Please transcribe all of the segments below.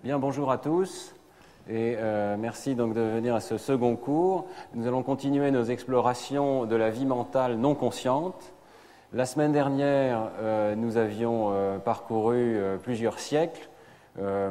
Bien, bonjour à tous et merci donc de venir à ce second cours. Nous allons continuer nos explorations de la vie mentale non consciente. La semaine dernière, nous avions parcouru plusieurs siècles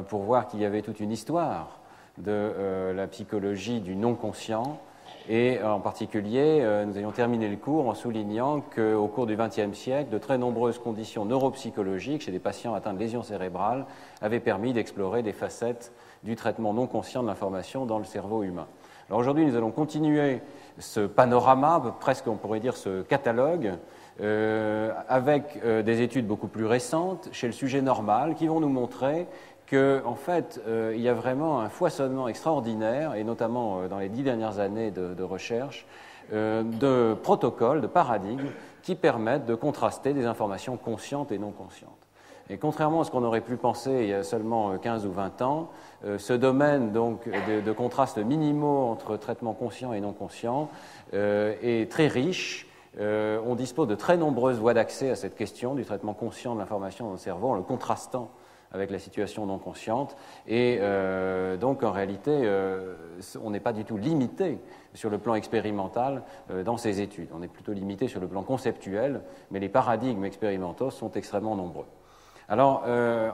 pour voir qu'il y avait toute une histoire de la psychologie du non-conscient. Et en particulier, nous avions terminé le cours en soulignant qu'au cours du XXe siècle, de très nombreuses conditions neuropsychologiques chez des patients atteints de lésions cérébrales avaient permis d'explorer des facettes du traitement non conscient de l'information dans le cerveau humain. Alors aujourd'hui, nous allons continuer ce panorama, presque on pourrait dire ce catalogue, avec des études beaucoup plus récentes chez le sujet normal qui vont nous montrer qu'en fait, il y a vraiment un foisonnement extraordinaire, et notamment dans les 10 dernières années de recherche, de protocoles, de paradigmes qui permettent de contraster des informations conscientes et non conscientes. Et contrairement à ce qu'on aurait pu penser il y a seulement 15 ou 20 ans, ce domaine donc, de contrastes minimaux entre traitements conscients et non conscients est très riche. On dispose de très nombreuses voies d'accès à cette question du traitement conscient de l'information dans le cerveau en le contrastant avec la situation non consciente. Et donc, en réalité, on n'est pas du tout limité sur le plan expérimental dans ces études. On est plutôt limité sur le plan conceptuel, mais les paradigmes expérimentaux sont extrêmement nombreux. Alors,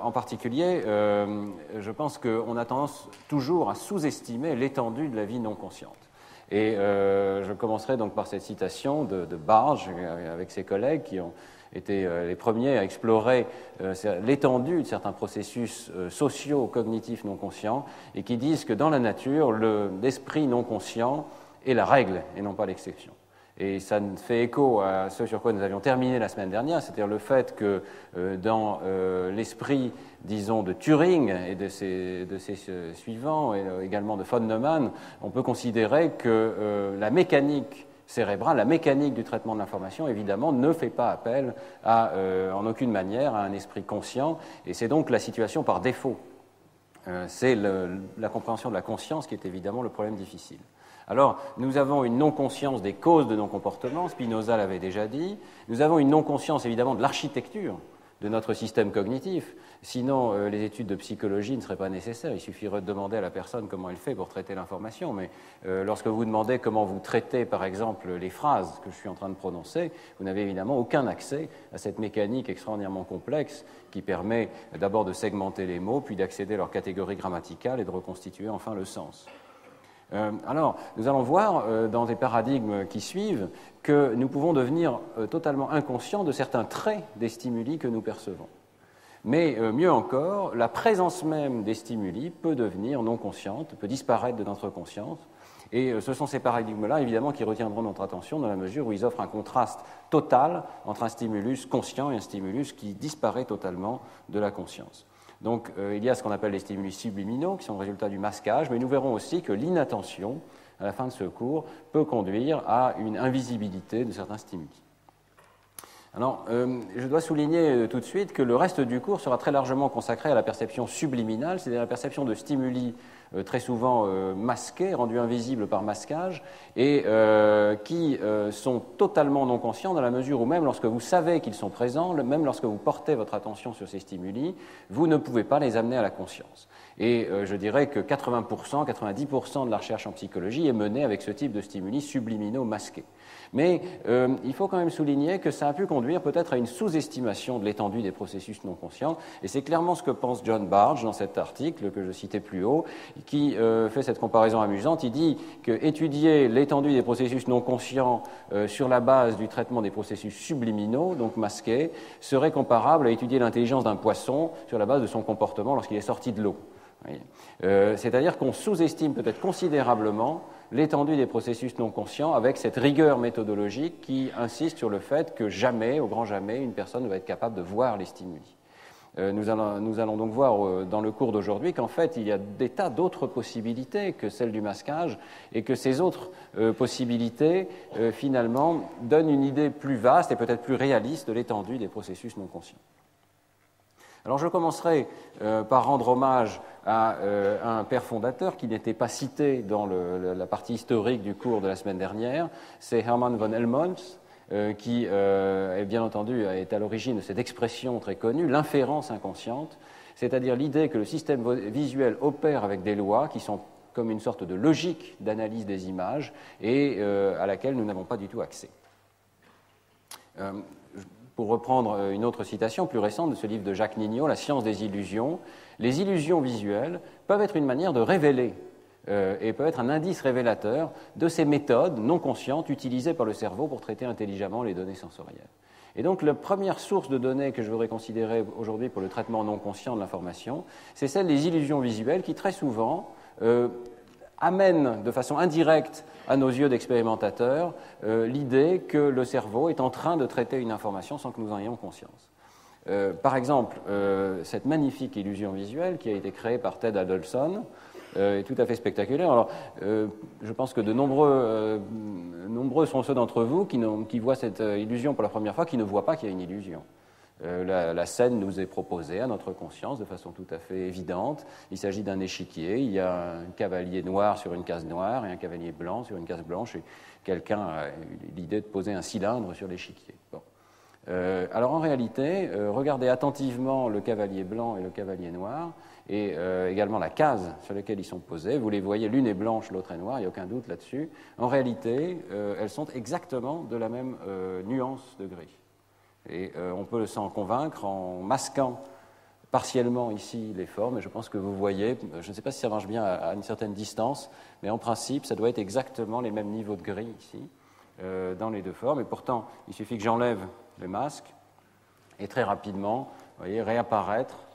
en particulier, je pense qu'on a tendance toujours à sous-estimer l'étendue de la vie non consciente. Et je commencerai donc par cette citation de Barge, avec ses collègues qui ont été les premiers à explorer l'étendue de certains processus sociaux, cognitifs non conscients, et qui disent que dans la nature, l'esprit non conscient est la règle et non pas l'exception. Et ça fait écho à ce sur quoi nous avions terminé la semaine dernière, c'est-à-dire le fait que dans l'esprit, disons, de Turing et de ses suivants, et également de von Neumann, on peut considérer que la mécanique cérébrale, la mécanique du traitement de l'information, évidemment, ne fait pas appel en aucune manière à un esprit conscient, et c'est donc la situation par défaut. C'est la compréhension de la conscience qui est évidemment le problème difficile. Alors, nous avons une non-conscience des causes de non-comportement, Spinoza l'avait déjà dit. Nous avons une non-conscience, évidemment, de l'architecture de notre système cognitif. Sinon, les études de psychologie ne seraient pas nécessaires. Il suffirait de demander à la personne comment elle fait pour traiter l'information. Mais lorsque vous demandez comment vous traitez, par exemple, les phrases que je suis en train de prononcer, vous n'avez évidemment aucun accès à cette mécanique extraordinairement complexe qui permet d'abord de segmenter les mots, puis d'accéder à leur catégorie grammaticale et de reconstituer enfin le sens. Alors, nous allons voir dans des paradigmes qui suivent que nous pouvons devenir totalement inconscients de certains traits des stimuli que nous percevons. Mais mieux encore, la présence même des stimuli peut devenir non consciente, peut disparaître de notre conscience. Et ce sont ces paradigmes-là, évidemment, qui retiendront notre attention dans la mesure où ils offrent un contraste total entre un stimulus conscient et un stimulus qui disparaît totalement de la conscience. Donc, il y a ce qu'on appelle les stimuli subliminaux, qui sont le résultat du masquage, mais nous verrons aussi que l'inattention, à la fin de ce cours, peut conduire à une invisibilité de certains stimuli. Alors, je dois souligner tout de suite que le reste du cours sera très largement consacré à la perception subliminale, c'est-à-dire la perception de stimuli très souvent masqués, rendus invisibles par masquage, et qui sont totalement non conscients dans la mesure où même lorsque vous savez qu'ils sont présents, même lorsque vous portez votre attention sur ces stimuli, vous ne pouvez pas les amener à la conscience. Et je dirais que 80%, 90% de la recherche en psychologie est menée avec ce type de stimuli subliminaux masqués. Mais il faut quand même souligner que ça a pu conduire peut-être à une sous-estimation de l'étendue des processus non conscients, et c'est clairement ce que pense John Barge dans cet article que je citais plus haut, qui fait cette comparaison amusante. Il dit qu'étudier l'étendue des processus non conscients sur la base du traitement des processus subliminaux, donc masqués, serait comparable à étudier l'intelligence d'un poisson sur la base de son comportement lorsqu'il est sorti de l'eau. C'est-à-dire qu'on sous-estime peut-être considérablement l'étendue des processus non conscients avec cette rigueur méthodologique qui insiste sur le fait que jamais, au grand jamais, une personne ne va être capable de voir les stimuli. Nous allons donc voir dans le cours d'aujourd'hui qu'en fait, il y a des tas d'autres possibilités que celles du masquage et que ces autres possibilités, finalement, donnent une idée plus vaste et peut-être plus réaliste de l'étendue des processus non conscients. Alors je commencerai par rendre hommage à un père fondateur qui n'était pas cité dans la partie historique du cours de la semaine dernière, c'est Hermann von Helmholtz, qui, bien entendu, est à l'origine de cette expression très connue, l'inférence inconsciente. c'est-à-dire l'idée que le système visuel opère avec des lois qui sont comme une sorte de logique d'analyse des images et à laquelle nous n'avons pas du tout accès. Pour reprendre une autre citation plus récente de ce livre de Jacques Nignot, La science des illusions, les illusions visuelles peuvent être une manière de révéler et peuvent être un indice révélateur de ces méthodes non conscientes utilisées par le cerveau pour traiter intelligemment les données sensorielles. Et donc la première source de données que je voudrais considérer aujourd'hui pour le traitement non conscient de l'information, c'est celle des illusions visuelles qui très souvent amènent de façon indirecte à nos yeux d'expérimentateurs l'idée que le cerveau est en train de traiter une information sans que nous en ayons conscience. Par exemple, cette magnifique illusion visuelle qui a été créée par Ted Adelson est tout à fait spectaculaire. Alors, je pense que de nombreux sont ceux d'entre vous qui voient cette illusion pour la première fois, qui ne voient pas qu'il y a une illusion. La scène nous est proposée à notre conscience de façon tout à fait évidente. Il s'agit d'un échiquier, il y a un cavalier noir sur une case noire et un cavalier blanc sur une case blanche, et quelqu'un a eu l'idée de poser un cylindre sur l'échiquier. Bon. Alors en réalité, regardez attentivement le cavalier blanc et le cavalier noir, et également la case sur laquelle ils sont posés. Vous les voyez, l'une est blanche, l'autre est noire, il n'y a aucun doute là-dessus. En réalité, elles sont exactement de la même nuance de gris. Et on peut s'en convaincre en masquant partiellement ici les formes, et je pense que vous voyez, je ne sais pas si ça marche bien à une certaine distance, mais en principe, ça doit être exactement les mêmes niveaux de gris ici, dans les deux formes, et pourtant, il suffit que j'enlève le masque, et très rapidement, vous voyez, réapparaître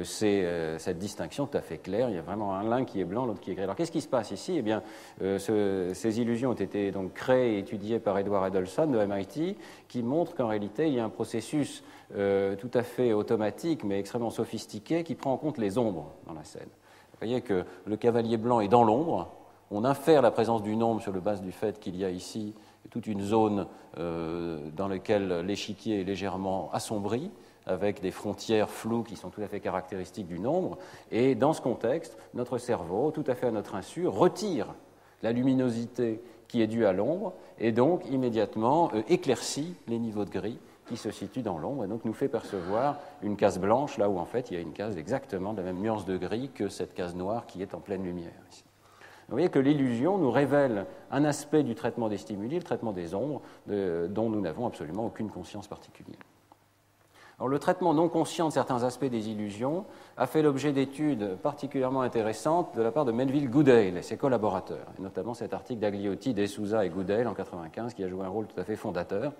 cette distinction tout à fait claire. Il y a vraiment l'un qui est blanc, l'autre qui est gris. Alors qu'est-ce qui se passe ici? Eh bien, ces illusions ont été donc créées et étudiées par Edward Adelson de MIT, qui montre qu'en réalité, il y a un processus tout à fait automatique, mais extrêmement sophistiqué, qui prend en compte les ombres dans la scène. Vous voyez que le cavalier blanc est dans l'ombre. On infère la présence d'une ombre sur le base du fait qu'il y a ici toute une zone dans laquelle l'échiquier est légèrement assombri, avec des frontières floues qui sont tout à fait caractéristiques du nombre. Et dans ce contexte, notre cerveau, tout à fait à notre insu, retire la luminosité qui est due à l'ombre et donc immédiatement éclaircit les niveaux de gris qui se situent dans l'ombre et donc nous fait percevoir une case blanche là où en fait il y a une case exactement de la même nuance de gris que cette case noire qui est en pleine lumière ici. Vous voyez que l'illusion nous révèle un aspect du traitement des stimuli, le traitement des ombres, dont nous n'avons absolument aucune conscience particulière. Alors, le traitement non conscient de certains aspects des illusions a fait l'objet d'études particulièrement intéressantes de la part de Melville Goodale et ses collaborateurs, et notamment cet article d'Agliotti, De Souza et Goodale en 1995 qui a joué un rôle tout à fait fondateur.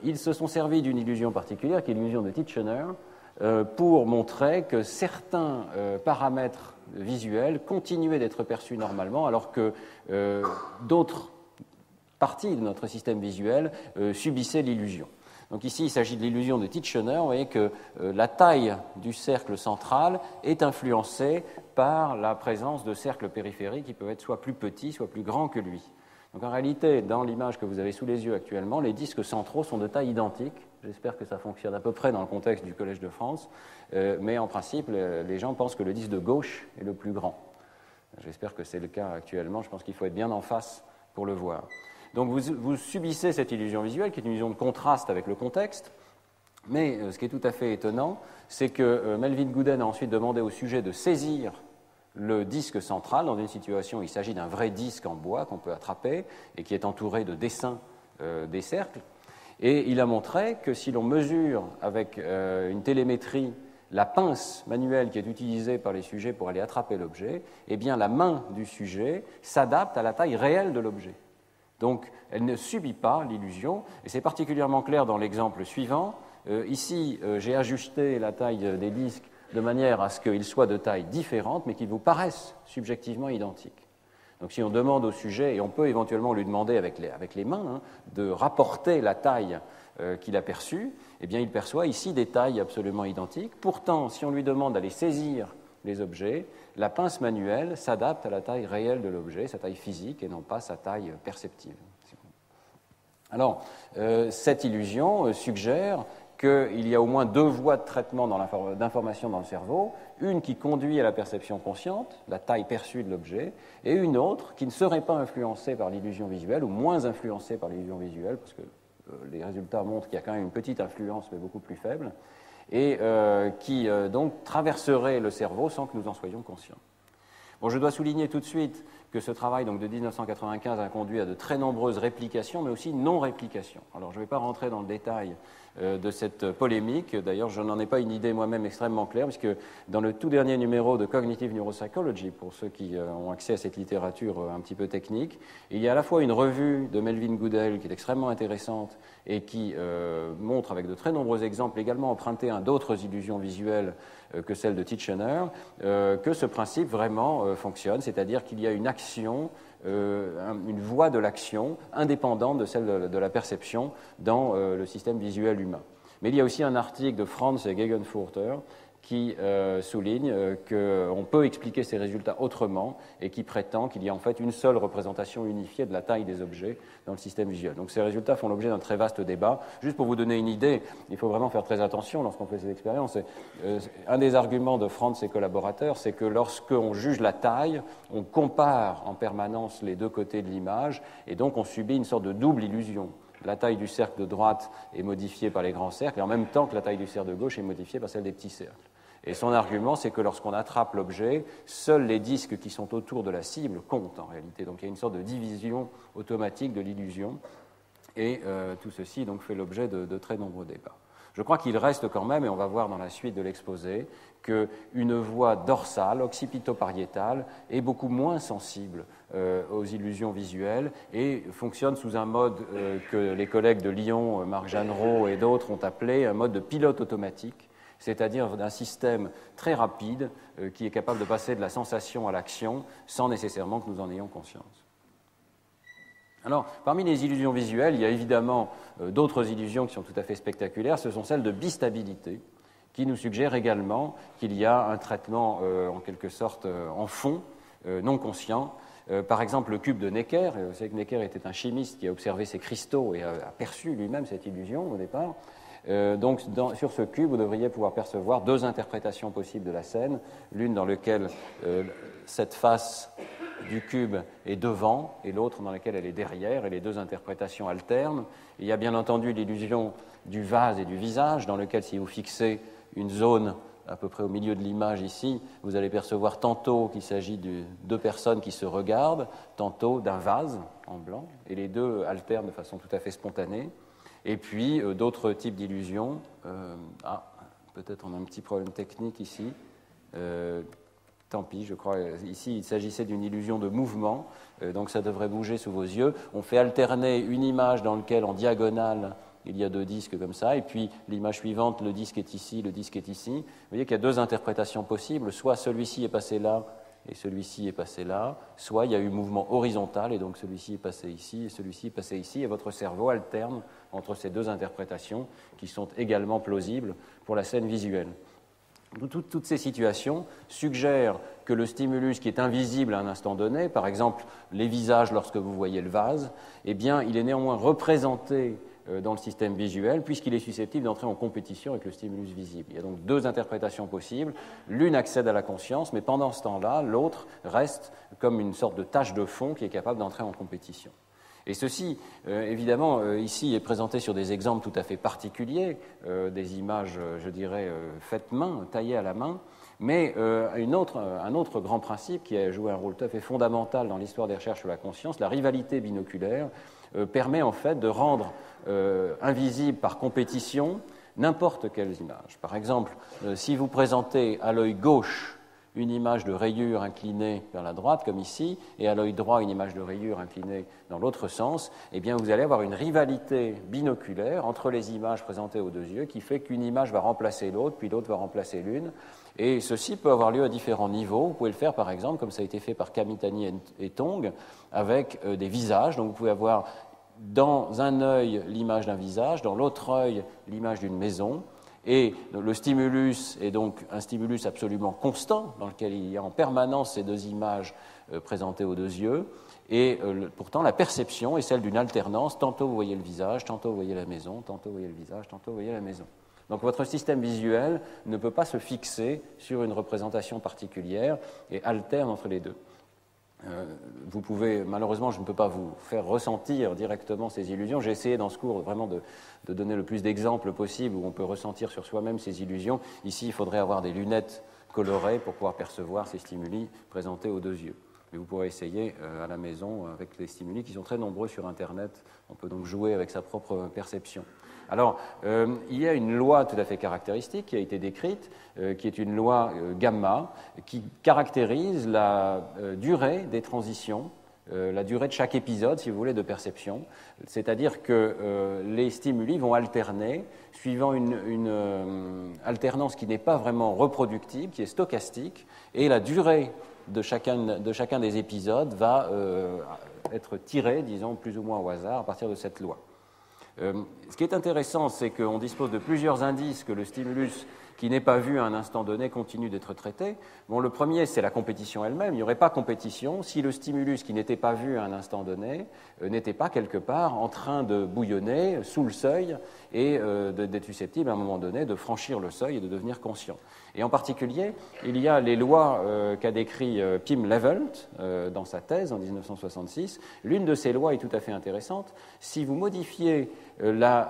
Ils se sont servis d'une illusion particulière, qui est l'illusion de Titchener, pour montrer que certains paramètres visuels continuaient d'être perçus normalement alors que d'autres parties de notre système visuel subissaient l'illusion. Donc ici, il s'agit de l'illusion de Titchener. Vous voyez que la taille du cercle central est influencée par la présence de cercles périphériques qui peuvent être soit plus petits, soit plus grands que lui. Donc en réalité, dans l'image que vous avez sous les yeux actuellement, les disques centraux sont de taille identique. J'espère que ça fonctionne à peu près dans le contexte du Collège de France, mais en principe, les gens pensent que le disque de gauche est le plus grand. J'espère que c'est le cas actuellement. Je pense qu'il faut être bien en face pour le voir. Donc vous subissez cette illusion visuelle, qui est une illusion de contraste avec le contexte, mais ce qui est tout à fait étonnant, c'est que Melville Goodale a ensuite demandé au sujet de saisir le disque central dans une situation où il s'agit d'un vrai disque en bois qu'on peut attraper et qui est entouré de dessins des cercles. Et il a montré que si l'on mesure avec une télémétrie la pince manuelle qui est utilisée par les sujets pour aller attraper l'objet, eh bien la main du sujet s'adapte à la taille réelle de l'objet. Donc, elle ne subit pas l'illusion, et c'est particulièrement clair dans l'exemple suivant. Ici, j'ai ajusté la taille des disques de manière à ce qu'ils soient de taille différente, mais qu'ils vous paraissent subjectivement identiques. Donc, si on demande au sujet, et on peut éventuellement lui demander avec les mains, de rapporter la taille qu'il a perçue, eh bien, il perçoit ici des tailles absolument identiques. Pourtant, si on lui demande d'aller saisir les objets, la pince manuelle s'adapte à la taille réelle de l'objet, sa taille physique, et non pas sa taille perceptive. Alors, cette illusion suggère qu'il y a au moins deux voies de traitement d'information dans le cerveau, une qui conduit à la perception consciente, la taille perçue de l'objet, et une autre qui ne serait pas influencée par l'illusion visuelle, ou moins influencée par l'illusion visuelle, parce que les résultats montrent qu'il y a quand même une petite influence, mais beaucoup plus faible, et qui donc traverserait le cerveau sans que nous en soyons conscients. Bon, je dois souligner tout de suite que ce travail donc, de 1995 a conduit à de très nombreuses réplications, mais aussi non-réplications. Alors, je ne vais pas rentrer dans le détail de cette polémique. D'ailleurs, je n'en ai pas une idée moi-même extrêmement claire, puisque dans le tout dernier numéro de Cognitive Neuropsychology, pour ceux qui ont accès à cette littérature un petit peu technique, il y a à la fois une revue de Melvin Goodell qui est extrêmement intéressante et qui montre avec de très nombreux exemples également empruntés à d'autres illusions visuelles que celle de Titchener, que ce principe vraiment fonctionne, c'est-à-dire qu'il y a une action, une voie de l'action indépendante de celle de la perception dans le système visuel humain. Mais il y a aussi un article de Franz et Gegenfurter qui souligne qu'on peut expliquer ces résultats autrement et qui prétend qu'il y a en fait une seule représentation unifiée de la taille des objets dans le système visuel. Donc ces résultats font l'objet d'un très vaste débat. Juste pour vous donner une idée, il faut vraiment faire très attention lorsqu'on fait ces expériences. Un des arguments de Franz et ses collaborateurs, c'est que lorsqu'on juge la taille, on compare en permanence les deux côtés de l'image et donc on subit une sorte de double illusion. La taille du cercle de droite est modifiée par les grands cercles et en même temps que la taille du cercle de gauche est modifiée par celle des petits cercles. Et son argument, c'est que lorsqu'on attrape l'objet, seuls les disques qui sont autour de la cible comptent en réalité. Donc il y a une sorte de division automatique de l'illusion. Et tout ceci donc, fait l'objet de très nombreux débats. Je crois qu'il reste quand même, et on va voir dans la suite de l'exposé, qu'une voie dorsale, occipitopariétale, est beaucoup moins sensible aux illusions visuelles et fonctionne sous un mode que les collègues de Lyon, Marc Jeannereau et d'autres ont appelé un mode de pilote automatique, c'est-à-dire d'un système très rapide qui est capable de passer de la sensation à l'action sans nécessairement que nous en ayons conscience. Alors, parmi les illusions visuelles, il y a évidemment d'autres illusions qui sont tout à fait spectaculaires, ce sont celles de bistabilité, qui nous suggèrent également qu'il y a un traitement en quelque sorte en fond, non conscient. Par exemple, le cube de Necker, vous savez que Necker était un chimiste qui a observé ces cristaux et a perçu lui-même cette illusion au départ. Donc, sur ce cube, vous devriez pouvoir percevoir deux interprétations possibles de la scène, l'une dans laquelle cette face du cube est devant et l'autre dans laquelle elle est derrière, et les deux interprétations alternent. Il y a bien entendu l'illusion du vase et du visage, dans lequel, si vous fixez une zone à peu près au milieu de l'image ici, vous allez percevoir tantôt qu'il s'agit de deux personnes qui se regardent, tantôt d'un vase en blanc, et les deux alternent de façon tout à fait spontanée. Et puis, d'autres types d'illusions. Peut-être on a un petit problème technique ici. Tant pis, je crois. Ici, il s'agissait d'une illusion de mouvement, donc ça devrait bouger sous vos yeux. On fait alterner une image dans laquelle, en diagonale, il y a deux disques comme ça, et puis l'image suivante, le disque est ici, le disque est ici. Vous voyez qu'il y a deux interprétations possibles. Soit celui-ci est passé là, et celui-ci est passé là, soit il y a eu mouvement horizontal, et donc celui-ci est passé ici, et celui-ci est passé ici, et votre cerveau alterne entre ces deux interprétations qui sont également plausibles pour la scène visuelle. Toutes ces situations suggèrent que le stimulus qui est invisible à un instant donné, par exemple les visages lorsque vous voyez le vase, eh bien, il est néanmoins représenté dans le système visuel puisqu'il est susceptible d'entrer en compétition avec le stimulus visible. Il y a donc deux interprétations possibles. L'une accède à la conscience, mais pendant ce temps-là, l'autre reste comme une sorte de tâche de fond qui est capable d'entrer en compétition. Et ceci, évidemment, ici est présenté sur des exemples tout à fait particuliers, des images, je dirais, faites main, taillées à la main, mais un autre grand principe qui a joué un rôle tout à fait fondamental dans l'histoire des recherches sur la conscience, la rivalité binoculaire, permet en fait de rendre invisible par compétition n'importe quelle image. Par exemple, si vous présentez à l'œil gauche une image de rayure inclinée vers la droite, comme ici, et à l'œil droit une image de rayure inclinée dans l'autre sens, eh bien vous allez avoir une rivalité binoculaire entre les images présentées aux deux yeux qui fait qu'une image va remplacer l'autre, puis l'autre va remplacer l'une. Et ceci peut avoir lieu à différents niveaux. Vous pouvez le faire, par exemple, comme ça a été fait par Kamitani et Tong, avec des visages. Donc vous pouvez avoir dans un œil l'image d'un visage, dans l'autre œil l'image d'une maison. Et le stimulus est donc un stimulus absolument constant, dans lequel il y a en permanence ces deux images présentées aux deux yeux. Et pourtant, la perception est celle d'une alternance. Tantôt vous voyez le visage, tantôt vous voyez la maison, tantôt vous voyez le visage, tantôt vous voyez la maison. Donc votre système visuel ne peut pas se fixer sur une représentation particulière et alterne entre les deux. Vous pouvez, malheureusement, je ne peux pas vous faire ressentir directement ces illusions. J'ai essayé dans ce cours vraiment de donner le plus d'exemples possible où on peut ressentir sur soi-même ces illusions. Ici, il faudrait avoir des lunettes colorées pour pouvoir percevoir ces stimuli présentés aux deux yeux. Mais vous pourrez essayer à la maison avec les stimuli qui sont très nombreux sur Internet. On peut donc jouer avec sa propre perception. Alors, il y a une loi tout à fait caractéristique qui a été décrite, qui est une loi gamma, qui caractérise la durée des transitions, la durée de chaque épisode, si vous voulez, de perception. C'est-à-dire que les stimuli vont alterner suivant une alternance qui n'est pas vraiment reproductible, qui est stochastique, et la durée de chacun des épisodes va être tirée, disons, plus ou moins au hasard à partir de cette loi. Ce qui est intéressant, c'est qu'on dispose de plusieurs indices que le stimulus qui n'est pas vu à un instant donné continue d'être traité. Bon, le premier, c'est la compétition elle-même. Il n'y aurait pas compétition si le stimulus qui n'était pas vu à un instant donné n'était pas quelque part en train de bouillonner sous le seuil et d'être susceptible à un moment donné de franchir le seuil et de devenir conscient. Et en particulier, il y a les lois qu'a décrit Pim Levelt dans sa thèse en 1966. L'une de ces lois est tout à fait intéressante. Si vous modifiez la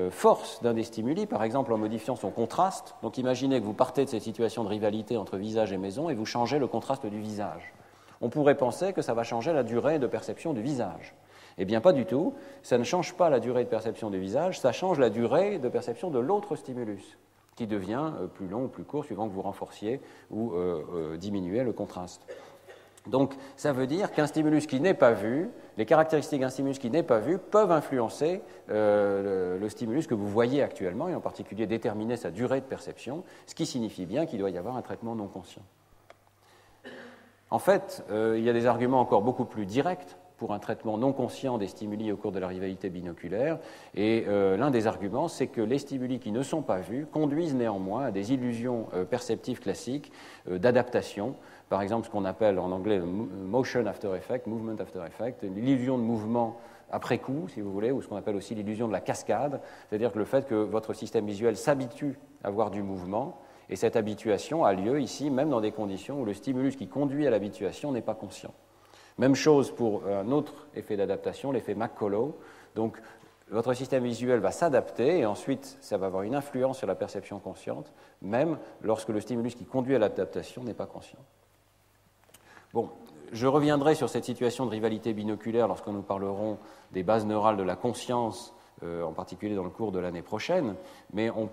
force d'un des stimuli, par exemple en modifiant son contraste, donc imaginez que vous partez de cette situation de rivalité entre visage et maison et vous changez le contraste du visage. On pourrait penser que ça va changer la durée de perception du visage. Eh bien, pas du tout. Ça ne change pas la durée de perception du visage, ça change la durée de perception de l'autre stimulus, qui devient plus long ou plus court suivant que vous renforciez ou diminuez le contraste. Donc, ça veut dire qu'un stimulus qui n'est pas vu, les caractéristiques d'un stimulus qui n'est pas vu peuvent influencer le stimulus que vous voyez actuellement, et en particulier déterminer sa durée de perception, ce qui signifie bien qu'il doit y avoir un traitement non conscient. En fait, il y a des arguments encore beaucoup plus directs pour un traitement non conscient des stimuli au cours de la rivalité binoculaire. Et l'un des arguments, c'est que les stimuli qui ne sont pas vus conduisent néanmoins à des illusions perceptives classiques d'adaptation. Par exemple, ce qu'on appelle en anglais le motion after effect, movement after effect, l'illusion de mouvement après coup, si vous voulez, ou ce qu'on appelle aussi l'illusion de la cascade, c'est-à-dire que le fait que votre système visuel s'habitue à voir du mouvement, et cette habituation a lieu ici, même dans des conditions où le stimulus qui conduit à l'habituation n'est pas conscient. Même chose pour un autre effet d'adaptation, l'effet McCullough. Donc, votre système visuel va s'adapter et ensuite, ça va avoir une influence sur la perception consciente, même lorsque le stimulus qui conduit à l'adaptation n'est pas conscient. Bon, je reviendrai sur cette situation de rivalité binoculaire lorsque nous parlerons des bases neurales de la conscience, en particulier dans le cours de l'année prochaine, mais on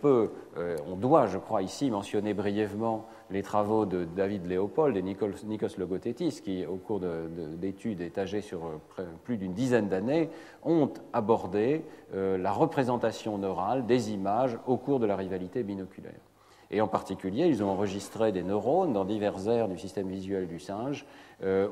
doit, je crois, ici mentionner brièvement les travaux de David Leopold et Nikos Logothetis, qui, au cours d'études étagées sur plus d'une dizaine d'années, ont abordé la représentation neurale des images au cours de la rivalité binoculaire. Et en particulier, ils ont enregistré des neurones dans diverses aires du système visuel du singe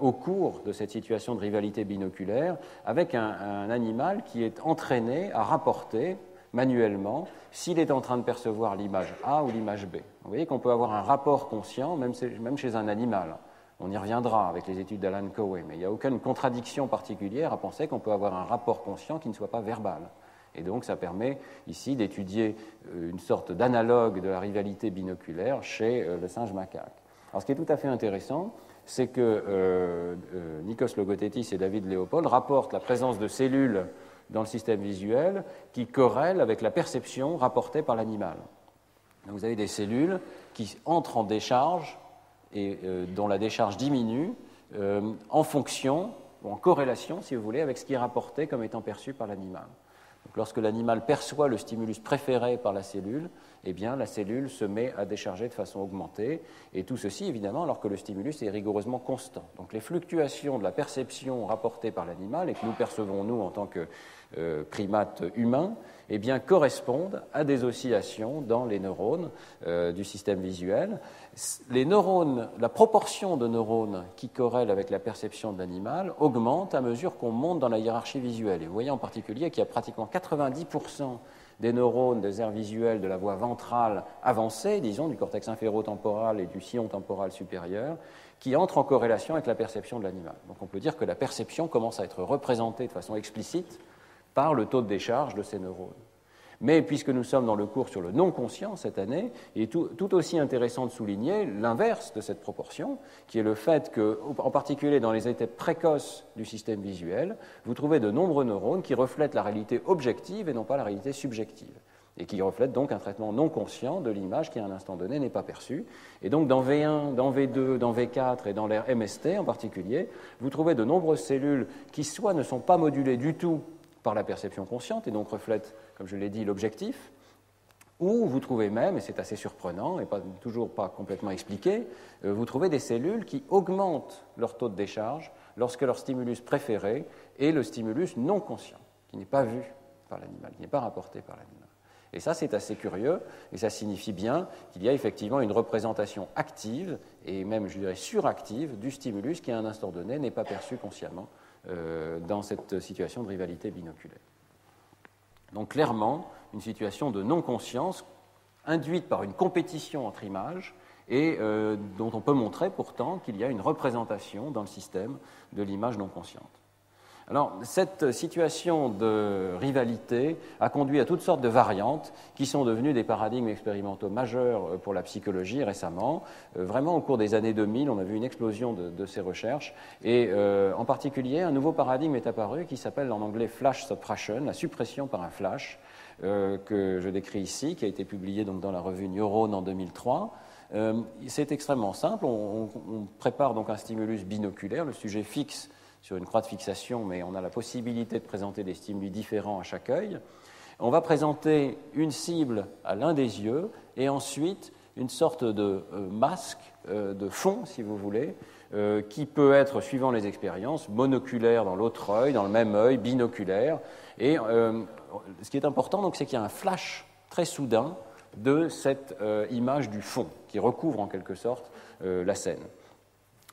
au cours de cette situation de rivalité binoculaire avec un animal qui est entraîné à rapporter manuellement s'il est en train de percevoir l'image A ou l'image B. Vous voyez qu'on peut avoir un rapport conscient même chez un animal. On y reviendra avec les études d'Alan Cowie, mais il n'y a aucune contradiction particulière à penser qu'on peut avoir un rapport conscient qui ne soit pas verbal. Et donc, ça permet ici d'étudier une sorte d'analogue de la rivalité binoculaire chez le singe macaque. Alors, ce qui est tout à fait intéressant, c'est que Nikos Logothetis et David Leopold rapportent la présence de cellules dans le système visuel qui corrèlent avec la perception rapportée par l'animal. Donc, vous avez des cellules qui entrent en décharge et dont la décharge diminue en fonction, ou en corrélation, si vous voulez, avec ce qui est rapporté comme étant perçu par l'animal. Donc, lorsque l'animal perçoit le stimulus préféré par la cellule, eh bien, la cellule se met à décharger de façon augmentée, et tout ceci, évidemment, alors que le stimulus est rigoureusement constant. Donc, les fluctuations de la perception rapportée par l'animal, et que nous percevons, nous, en tant que primates humains, eh bien, correspondent à des oscillations dans les neurones du système visuel. Les neurones, la proportion de neurones qui corrèlent avec la perception de l'animal augmente à mesure qu'on monte dans la hiérarchie visuelle. Et vous voyez en particulier qu'il y a pratiquement 90% des neurones des aires visuelles de la voie ventrale avancée, disons, du cortex inférotemporal et du sillon temporal supérieur, qui entrent en corrélation avec la perception de l'animal. Donc on peut dire que la perception commence à être représentée de façon explicite par le taux de décharge de ces neurones. Mais puisque nous sommes dans le cours sur le non-conscient cette année, il est tout aussi intéressant de souligner l'inverse de cette proportion, qui est le fait que, en particulier dans les étapes précoces du système visuel, vous trouvez de nombreux neurones qui reflètent la réalité objective et non pas la réalité subjective, et qui reflètent donc un traitement non conscient de l'image qui, à un instant donné, n'est pas perçue. Et donc, dans V1, dans V2, dans V4 et dans l'aire MST en particulier, vous trouvez de nombreuses cellules qui soit ne sont pas modulées du tout par la perception consciente et donc reflètent, comme je l'ai dit, l'objectif, ou vous trouvez même, et c'est assez surprenant et toujours pas complètement expliqué, vous trouvez des cellules qui augmentent leur taux de décharge lorsque leur stimulus préféré est le stimulus non conscient, qui n'est pas vu par l'animal, qui n'est pas rapporté par l'animal. Et ça, c'est assez curieux, et ça signifie bien qu'il y a effectivement une représentation active, et même, je dirais, suractive, du stimulus qui, à un instant donné, n'est pas perçu consciemment dans cette situation de rivalité binoculaire. Donc, clairement, une situation de non-conscience induite par une compétition entre images et dont on peut montrer pourtant qu'il y a une représentation dans le système de l'image non consciente. Alors, cette situation de rivalité a conduit à toutes sortes de variantes qui sont devenues des paradigmes expérimentaux majeurs pour la psychologie récemment. Vraiment, au cours des années 2000, on a vu une explosion de ces recherches. Et en particulier, un nouveau paradigme est apparu qui s'appelle en anglais flash suppression, la suppression par un flash, que je décris ici, qui a été publié donc dans la revue Neurone en 2003. C'est extrêmement simple. On prépare donc un stimulus binoculaire, le sujet fixe sur une croix de fixation, mais on a la possibilité de présenter des stimuli différents à chaque œil. On va présenter une cible à l'un des yeux et ensuite une sorte de masque, de fond, si vous voulez, qui peut être, suivant les expériences, monoculaire dans l'autre œil, dans le même œil, binoculaire. Et ce qui est important, donc, c'est qu'il y a un flash très soudain de cette image du fond, qui recouvre en quelque sorte la scène.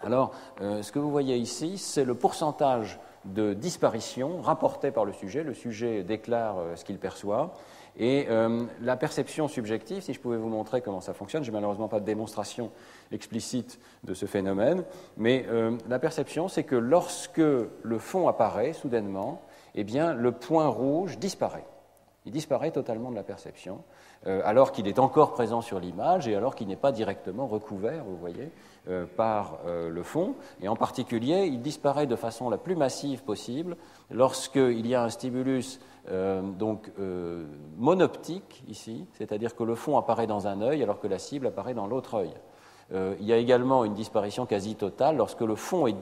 Alors, ce que vous voyez ici, c'est le pourcentage de disparition rapporté par le sujet. Le sujet déclare ce qu'il perçoit. Et la perception subjective, si je pouvais vous montrer comment ça fonctionne, je n'ai malheureusement pas de démonstration explicite de ce phénomène, mais la perception, c'est que lorsque le fond apparaît soudainement, eh bien, le point rouge disparaît. Il disparaît totalement de la perception, alors qu'il est encore présent sur l'image et alors qu'il n'est pas directement recouvert, vous voyez, par le fond. Et en particulier, il disparaît de façon la plus massive possible lorsqu'il y a un stimulus monoptique ici, c'est-à-dire que le fond apparaît dans un œil alors que la cible apparaît dans l'autre œil. Il y a également une disparition quasi totale lorsque le fond est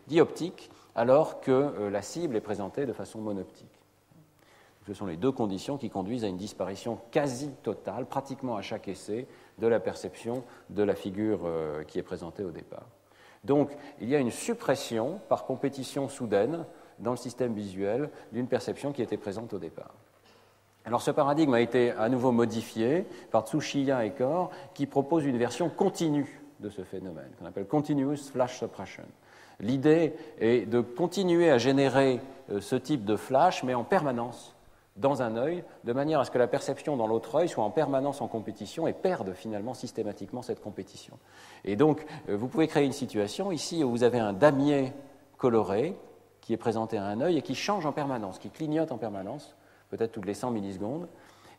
dioptique alors que la cible est présentée de façon monoptique. Ce sont les deux conditions qui conduisent à une disparition quasi totale, pratiquement à chaque essai, de la perception de la figure qui est présentée au départ. Donc, il y a une suppression par compétition soudaine dans le système visuel d'une perception qui était présente au départ. Alors, ce paradigme a été à nouveau modifié par Tsuchiya et Kor, qui proposent une version continue de ce phénomène, qu'on appelle Continuous Flash Suppression. L'idée est de continuer à générer ce type de flash, mais en permanence, dans un œil, de manière à ce que la perception dans l'autre œil soit en permanence en compétition et perde finalement systématiquement cette compétition. Et donc, vous pouvez créer une situation ici où vous avez un damier coloré qui est présenté à un œil et qui change en permanence, qui clignote en permanence, peut-être toutes les 100 millisecondes.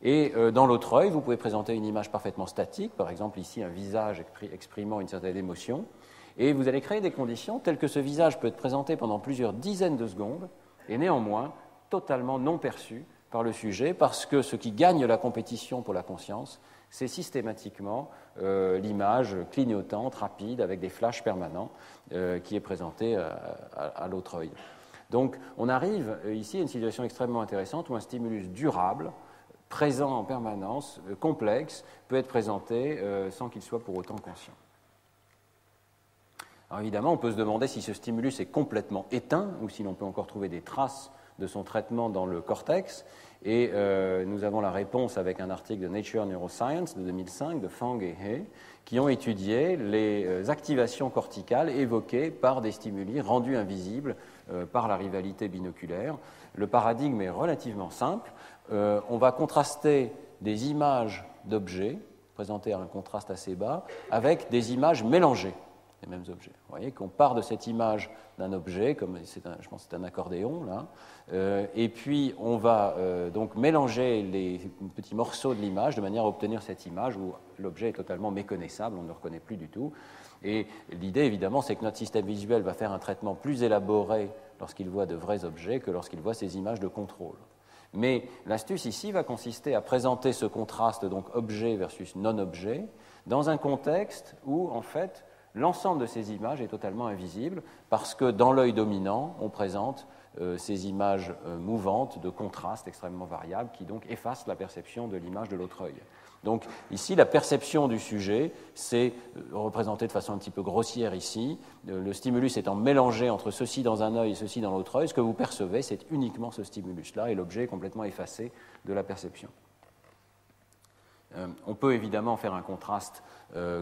Et dans l'autre œil, vous pouvez présenter une image parfaitement statique, par exemple ici un visage exprimant une certaine émotion, et vous allez créer des conditions telles que ce visage peut être présenté pendant plusieurs dizaines de secondes et néanmoins totalement non perçu par le sujet, parce que ce qui gagne la compétition pour la conscience, c'est systématiquement l'image clignotante, rapide, avec des flashs permanents, qui est présentée à l'autre œil. Donc, on arrive ici à une situation extrêmement intéressante où un stimulus durable, présent en permanence, complexe, peut être présenté sans qu'il soit pour autant conscient. Alors évidemment, on peut se demander si ce stimulus est complètement éteint ou si l'on peut encore trouver des traces de son traitement dans le cortex. Et nous avons la réponse avec un article de Nature Neuroscience de 2005 de Fang et He, qui ont étudié les activations corticales évoquées par des stimuli rendus invisibles par la rivalité binoculaire. Le paradigme est relativement simple. On va contraster des images d'objets, présentées à un contraste assez bas, avec des images mélangées. les mêmes objets. Vous voyez qu'on part de cette image d'un objet, comme je pense que c'est un accordéon, là, et puis on va donc mélanger les petits morceaux de l'image de manière à obtenir cette image où l'objet est totalement méconnaissable, on ne le reconnaît plus du tout. Et l'idée, évidemment, c'est que notre système visuel va faire un traitement plus élaboré lorsqu'il voit de vrais objets que lorsqu'il voit ces images de contrôle. Mais l'astuce ici va consister à présenter ce contraste, donc objet versus non-objet, dans un contexte où, en fait, l'ensemble de ces images est totalement invisible parce que dans l'œil dominant, on présente ces images mouvantes de contraste extrêmement variables qui donc effacent la perception de l'image de l'autre œil. Donc ici, la perception du sujet, c'est représenté de façon un petit peu grossière ici. Le stimulus étant mélangé entre ceci dans un œil et ceci dans l'autre œil, ce que vous percevez, c'est uniquement ce stimulus-là et l'objet est complètement effacé de la perception. On peut évidemment faire un contraste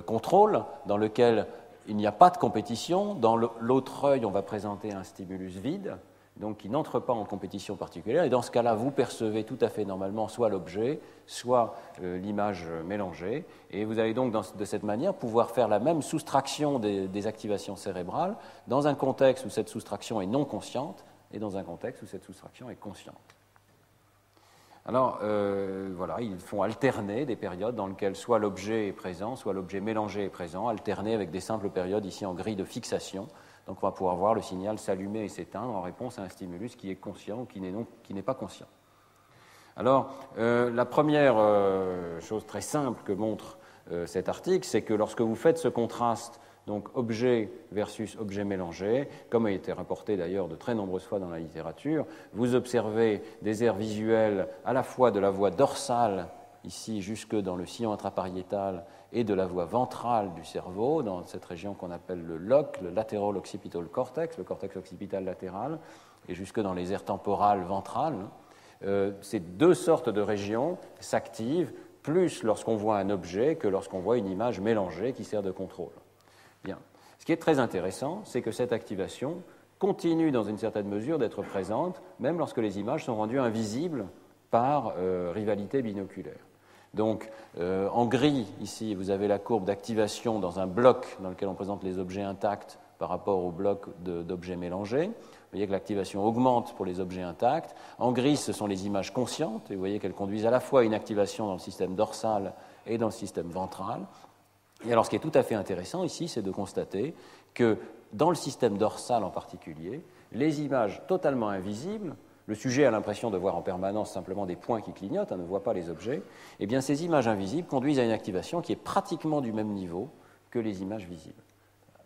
contrôle dans lequel il n'y a pas de compétition. Dans l'autre œil, on va présenter un stimulus vide, donc qui n'entre pas en compétition particulière. Et dans ce cas-là, vous percevez tout à fait normalement soit l'objet, soit l'image mélangée. Et vous allez donc, de cette manière, pouvoir faire la même soustraction des activations cérébrales dans un contexte où cette soustraction est non consciente et dans un contexte où cette soustraction est consciente. Alors, voilà, ils font alterner des périodes dans lesquelles soit l'objet est présent, soit l'objet mélangé est présent, alterner avec des simples périodes ici en grille de fixation. Donc, on va pouvoir voir le signal s'allumer et s'éteindre en réponse à un stimulus qui est conscient ou qui n'est pas conscient. Alors, la première chose très simple que montre cet article, c'est que lorsque vous faites ce contraste, donc objet versus objet mélangé, comme a été rapporté d'ailleurs de très nombreuses fois dans la littérature, vous observez des aires visuelles à la fois de la voie dorsale, ici jusque dans le sillon intrapariétal, et de la voie ventrale du cerveau, dans cette région qu'on appelle le LOC, le lateral occipital cortex, le cortex occipital latéral, et jusque dans les aires temporales ventrales. Ces deux sortes de régions s'activent plus lorsqu'on voit un objet que lorsqu'on voit une image mélangée qui sert de contrôle. Bien. Ce qui est très intéressant, c'est que cette activation continue dans une certaine mesure d'être présente, même lorsque les images sont rendues invisibles par rivalité binoculaire. Donc, en gris, ici, vous avez la courbe d'activation dans un bloc dans lequel on présente les objets intacts par rapport au bloc d'objets mélangés. Vous voyez que l'activation augmente pour les objets intacts. En gris, ce sont les images conscientes, et vous voyez qu'elles conduisent à la fois à une activation dans le système dorsal et dans le système ventral. Et alors, ce qui est tout à fait intéressant ici, c'est de constater que dans le système dorsal en particulier, les images totalement invisibles, le sujet a l'impression de voir en permanence simplement des points qui clignotent, ne voit pas les objets, eh bien ces images invisibles conduisent à une activation qui est pratiquement du même niveau que les images visibles.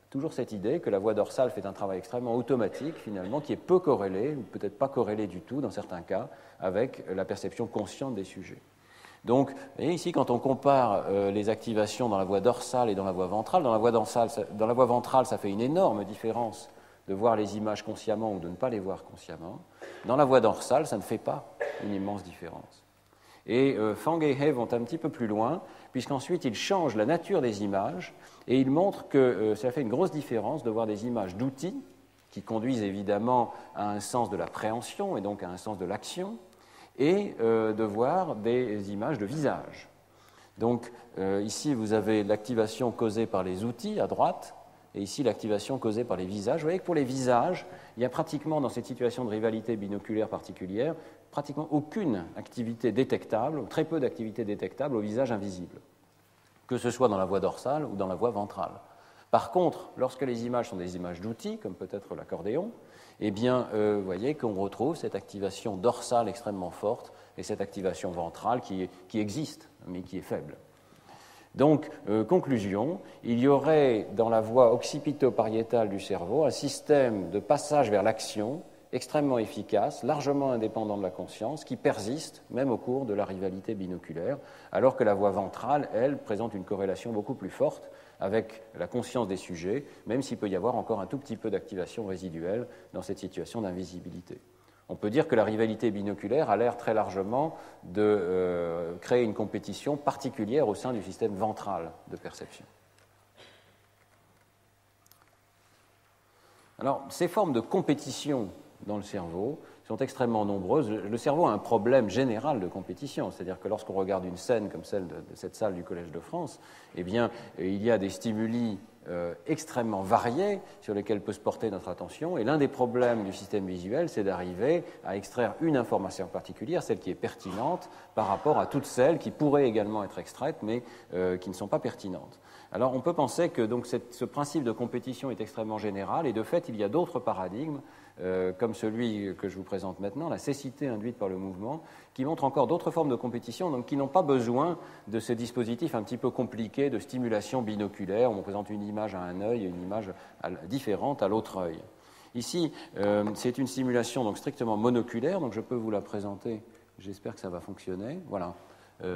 Toujours cette idée que la voie dorsale fait un travail extrêmement automatique, finalement, qui est peu corrélé, ou peut-être pas corrélé du tout dans certains cas, avec la perception consciente des sujets. Donc, vous voyez ici, quand on compare les activations dans la voie dorsale et dans la voie ventrale, dans la voie ventrale, ça fait une énorme différence de voir les images consciemment ou de ne pas les voir consciemment. Dans la voie dorsale, ça ne fait pas une immense différence. Et Fang et He vont un petit peu plus loin, puisqu'ensuite ils changent la nature des images et ils montrent que ça fait une grosse différence de voir des images d'outils qui conduisent évidemment à un sens de la préhension et donc à un sens de l'action, et de voir des images de visage. Donc ici, vous avez l'activation causée par les outils à droite, et ici l'activation causée par les visages. Vous voyez que pour les visages, il y a pratiquement, dans cette situation de rivalité binoculaire particulière, pratiquement aucune activité détectable, ou très peu d'activité détectable au visage invisible, que ce soit dans la voie dorsale ou dans la voie ventrale. Par contre, lorsque les images sont des images d'outils, comme peut-être l'accordéon, eh bien, vous voyez qu'on retrouve cette activation dorsale extrêmement forte et cette activation ventrale qui existe, mais qui est faible. Donc, conclusion, il y aurait dans la voie occipito-pariétale du cerveau un système de passage vers l'action extrêmement efficace, largement indépendant de la conscience, qui persiste même au cours de la rivalité binoculaire, alors que la voie ventrale, elle, présente une corrélation beaucoup plus forte avec la conscience des sujets, même s'il peut y avoir encore un tout petit peu d'activation résiduelle dans cette situation d'invisibilité. On peut dire que la rivalité binoculaire a l'air très largement de créer une compétition particulière au sein du système ventral de perception. Alors, ces formes de compétition dans le cerveau sont extrêmement nombreuses. Le cerveau a un problème général de compétition, c'est-à-dire que lorsqu'on regarde une scène comme celle de cette salle du Collège de France, eh bien, il y a des stimuli extrêmement variés sur lesquels peut se porter notre attention. Et l'un des problèmes du système visuel, c'est d'arriver à extraire une information particulière, celle qui est pertinente, par rapport à toutes celles qui pourraient également être extraites, mais qui ne sont pas pertinentes. Alors on peut penser que donc, ce principe de compétition est extrêmement général, et de fait, il y a d'autres paradigmes, comme celui que je vous présente maintenant, la cécité induite par le mouvement, qui montre encore d'autres formes de compétition, donc qui n'ont pas besoin de ce dispositif un petit peu compliqué de stimulation binoculaire. On présente une image à un œil et une image différente à l'autre œil. Ici, c'est une stimulation donc strictement monoculaire, donc je peux vous la présenter. J'espère que ça va fonctionner. Voilà.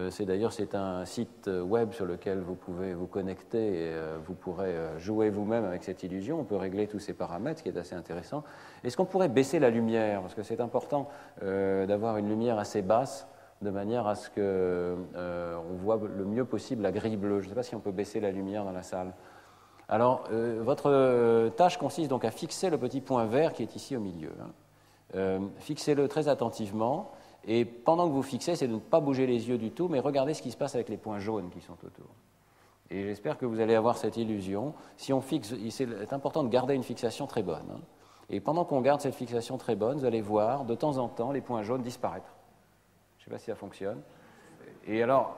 C'est un site web sur lequel vous pouvez vous connecter et vous pourrez jouer vous-même avec cette illusion. On peut régler tous ces paramètres, ce qui est assez intéressant. Est-ce qu'on pourrait baisser la lumière? Parce que c'est important d'avoir une lumière assez basse, de manière à ce qu'on voit le mieux possible la grille bleue. Je ne sais pas si on peut baisser la lumière dans la salle. Alors, votre tâche consiste donc à fixer le petit point vert qui est ici au milieu. Fixez-le très attentivement. Et pendant que vous fixez, c'est de ne pas bouger les yeux du tout, mais regardez ce qui se passe avec les points jaunes qui sont autour. Et j'espère que vous allez avoir cette illusion. Si on fixe, c'est important de garder une fixation très bonne. Et pendant qu'on garde cette fixation très bonne, vous allez voir de temps en temps les points jaunes disparaître. Je ne sais pas si ça fonctionne. Et alors,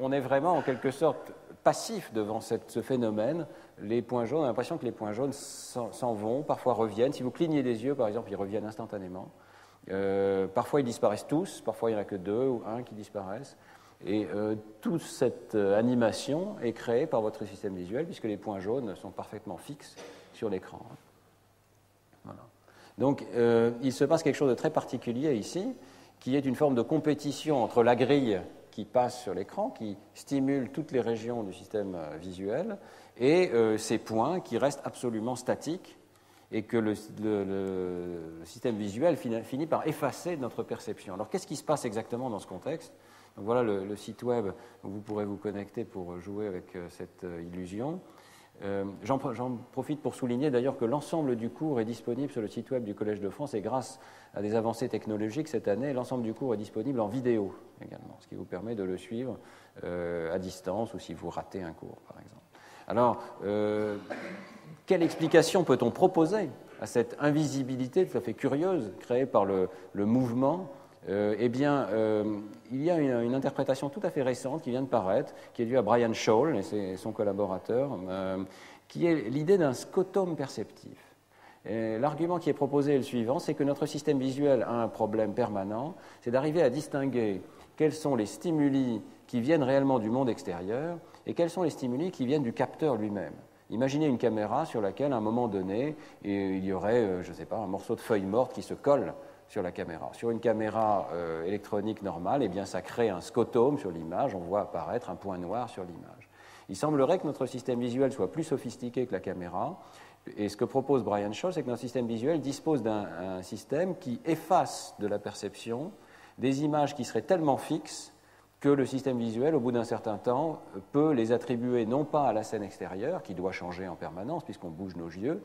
on est vraiment en quelque sorte passif devant ce phénomène. Les points jaunes, on a l'impression que les points jaunes s'en vont, parfois reviennent. Si vous clignez les yeux, par exemple, ils reviennent instantanément. Parfois ils disparaissent tous, parfois il n'y en a que 2 ou 1 qui disparaissent. Et toute cette animation est créée par votre système visuel, puisque les points jaunes sont parfaitement fixes sur l'écran. Voilà. Donc il se passe quelque chose de très particulier ici, qui est une forme de compétition entre la grille qui passe sur l'écran, qui stimule toutes les régions du système visuel, et ces points qui restent absolument statiques, et que le système visuel finit par effacer notre perception. Alors, qu'est-ce qui se passe exactement dans ce contexte? Donc, voilà le site web où vous pourrez vous connecter pour jouer avec cette illusion. J'en profite pour souligner d'ailleurs que l'ensemble du cours est disponible sur le site web du Collège de France, et grâce à des avancées technologiques cette année, l'ensemble du cours est disponible en vidéo également, ce qui vous permet de le suivre à distance ou si vous ratez un cours, par exemple. Alors, quelle explication peut-on proposer à cette invisibilité tout à fait curieuse créée par le mouvement? Eh bien, il y a une interprétation tout à fait récente qui vient de paraître, qui est due à Brian Scholl et son collaborateur, qui est l'idée d'un scotome perceptif. L'argument qui est proposé est le suivant, c'est que notre système visuel a un problème permanent, c'est d'arriver à distinguer quels sont les stimuli qui viennent réellement du monde extérieur et quels sont les stimuli qui viennent du capteur lui-même. Imaginez une caméra sur laquelle, à un moment donné, il y aurait, je ne sais pas, un morceau de feuille morte qui se colle sur la caméra. Sur une caméra électronique normale, eh bien, ça crée un scotome sur l'image, on voit apparaître un point noir sur l'image. Il semblerait que notre système visuel soit plus sophistiqué que la caméra, et ce que propose Brian Scholl, c'est que notre système visuel dispose d'un système qui efface de la perception des images qui seraient tellement fixes que le système visuel, au bout d'un certain temps, peut les attribuer non pas à la scène extérieure, qui doit changer en permanence puisqu'on bouge nos yeux,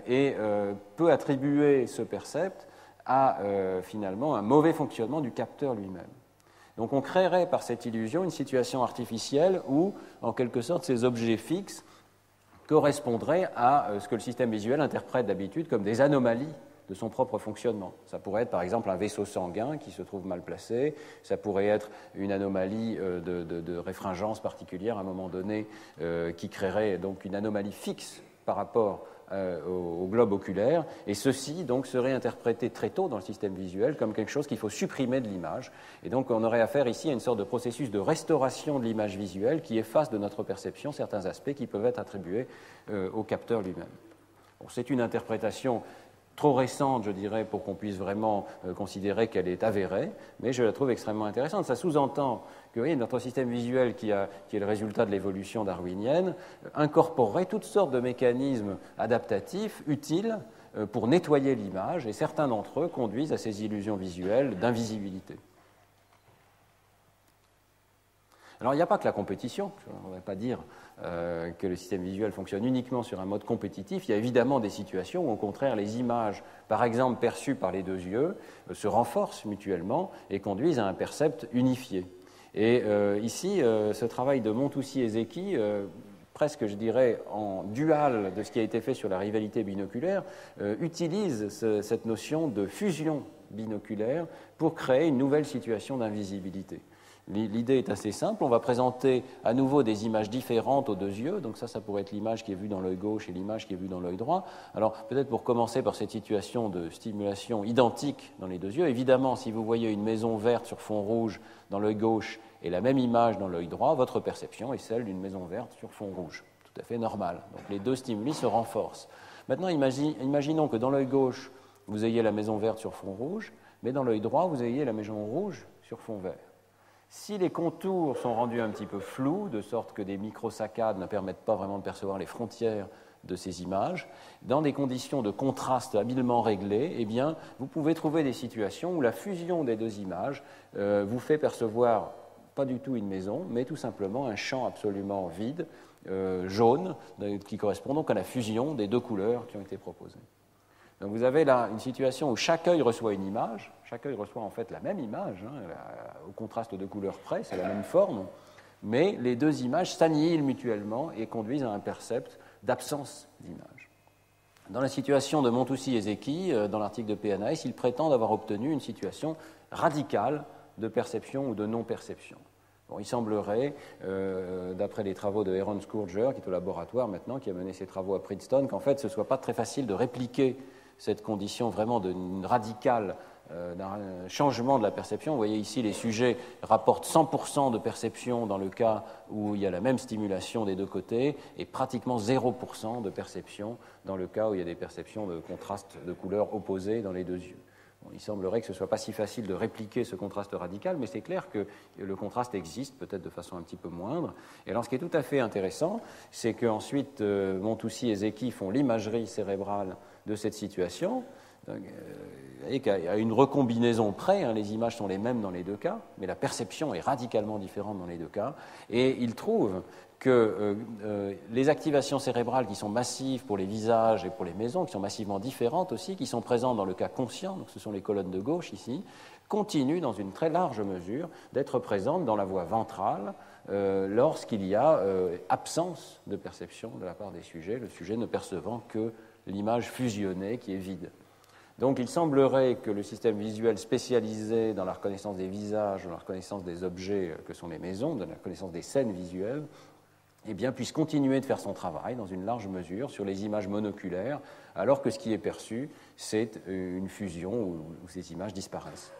et peut attribuer ce percept à finalement un mauvais fonctionnement du capteur lui-même. Donc on créerait par cette illusion une situation artificielle où, en quelque sorte, ces objets fixes correspondraient à ce que le système visuel interprète d'habitude comme des anomalies de son propre fonctionnement. Ça pourrait être par exemple un vaisseau sanguin qui se trouve mal placé, ça pourrait être une anomalie de réfringence particulière à un moment donné qui créerait donc une anomalie fixe par rapport au globe oculaire, et ceci donc serait interprété très tôt dans le système visuel comme quelque chose qu'il faut supprimer de l'image, et donc on aurait affaire ici à une sorte de processus de restauration de l'image visuelle qui efface de notre perception certains aspects qui peuvent être attribués au capteur lui-même. Bon, c'est une interprétation trop récente, je dirais, pour qu'on puisse vraiment considérer qu'elle est avérée, mais je la trouve extrêmement intéressante. Ça sous-entend que oui, notre système visuel, qui est le résultat de l'évolution darwinienne, incorporerait toutes sortes de mécanismes adaptatifs utiles pour nettoyer l'image, et certains d'entre eux conduisent à ces illusions visuelles d'invisibilité. Alors, il n'y a pas que la compétition. On ne va pas dire que le système visuel fonctionne uniquement sur un mode compétitif. Il y a évidemment des situations où, au contraire, les images, par exemple perçues par les deux yeux, se renforcent mutuellement et conduisent à un percept unifié. Et ici, ce travail de Montoussy et Zecchi presque, je dirais, en dual de ce qui a été fait sur la rivalité binoculaire, utilise cette notion de fusion binoculaire pour créer une nouvelle situation d'invisibilité. L'idée est assez simple, on va présenter à nouveau des images différentes aux deux yeux, donc ça pourrait être l'image qui est vue dans l'œil gauche et l'image qui est vue dans l'œil droit. Alors peut-être pour commencer par cette situation de stimulation identique dans les deux yeux, évidemment si vous voyez une maison verte sur fond rouge dans l'œil gauche et la même image dans l'œil droit, votre perception est celle d'une maison verte sur fond rouge, tout à fait normal. Donc les deux stimuli se renforcent. Maintenant imaginons que dans l'œil gauche vous ayez la maison verte sur fond rouge, mais dans l'œil droit vous ayez la maison rouge sur fond vert. Si les contours sont rendus un petit peu flous, de sorte que des microsaccades ne permettent pas vraiment de percevoir les frontières de ces images, dans des conditions de contraste habilement réglées, eh bien, vous pouvez trouver des situations où la fusion des deux images vous fait percevoir pas du tout une maison, mais tout simplement un champ absolument vide, jaune, qui correspond donc à la fusion des deux couleurs qui ont été proposées. Donc vous avez là une situation où chaque œil reçoit une image, chaque œil reçoit en fait la même image, au contraste de couleurs près, c'est la même forme, mais les deux images s'annihilent mutuellement et conduisent à un percept d'absence d'image. Dans la situation de Montoussi et Zecchi, dans l'article de PNAS, ils prétendent avoir obtenu une situation radicale de perception ou de non-perception. Bon, il semblerait, d'après les travaux de Aaron Scourger, qui est au laboratoire maintenant, qui a mené ses travaux à Princeton, qu'en fait ce ne soit pas très facile de répliquer cette condition vraiment radicale d'un changement de la perception. Vous voyez ici, les sujets rapportent 100% de perception dans le cas où il y a la même stimulation des deux côtés et pratiquement 0% de perception dans le cas où il y a des perceptions de contraste de couleurs opposées dans les deux yeux. Bon, il semblerait que ce ne soit pas si facile de répliquer ce contraste radical, mais c'est clair que le contraste existe, peut-être de façon un petit peu moindre. Et alors, ce qui est tout à fait intéressant, c'est qu'ensuite, Montoussi et Zecchi font l'imagerie cérébrale de cette situation. Vous voyez qu'à une recombinaison près, les images sont les mêmes dans les deux cas, mais la perception est radicalement différente dans les deux cas. Et ils trouvent que les activations cérébrales qui sont massives pour les visages et pour les maisons, qui sont massivement différentes aussi, qui sont présentes dans le cas conscient, donc ce sont les colonnes de gauche ici, continuent dans une très large mesure d'être présentes dans la voie ventrale lorsqu'il y a absence de perception de la part des sujets, le sujet ne percevant que l'image fusionnée qui est vide. Donc il semblerait que le système visuel spécialisé dans la reconnaissance des visages, dans la reconnaissance des objets que sont les maisons, dans la reconnaissance des scènes visuelles, eh bien, puisse continuer de faire son travail dans une large mesure sur les images monoculaires, alors que ce qui est perçu, c'est une fusion où ces images disparaissent.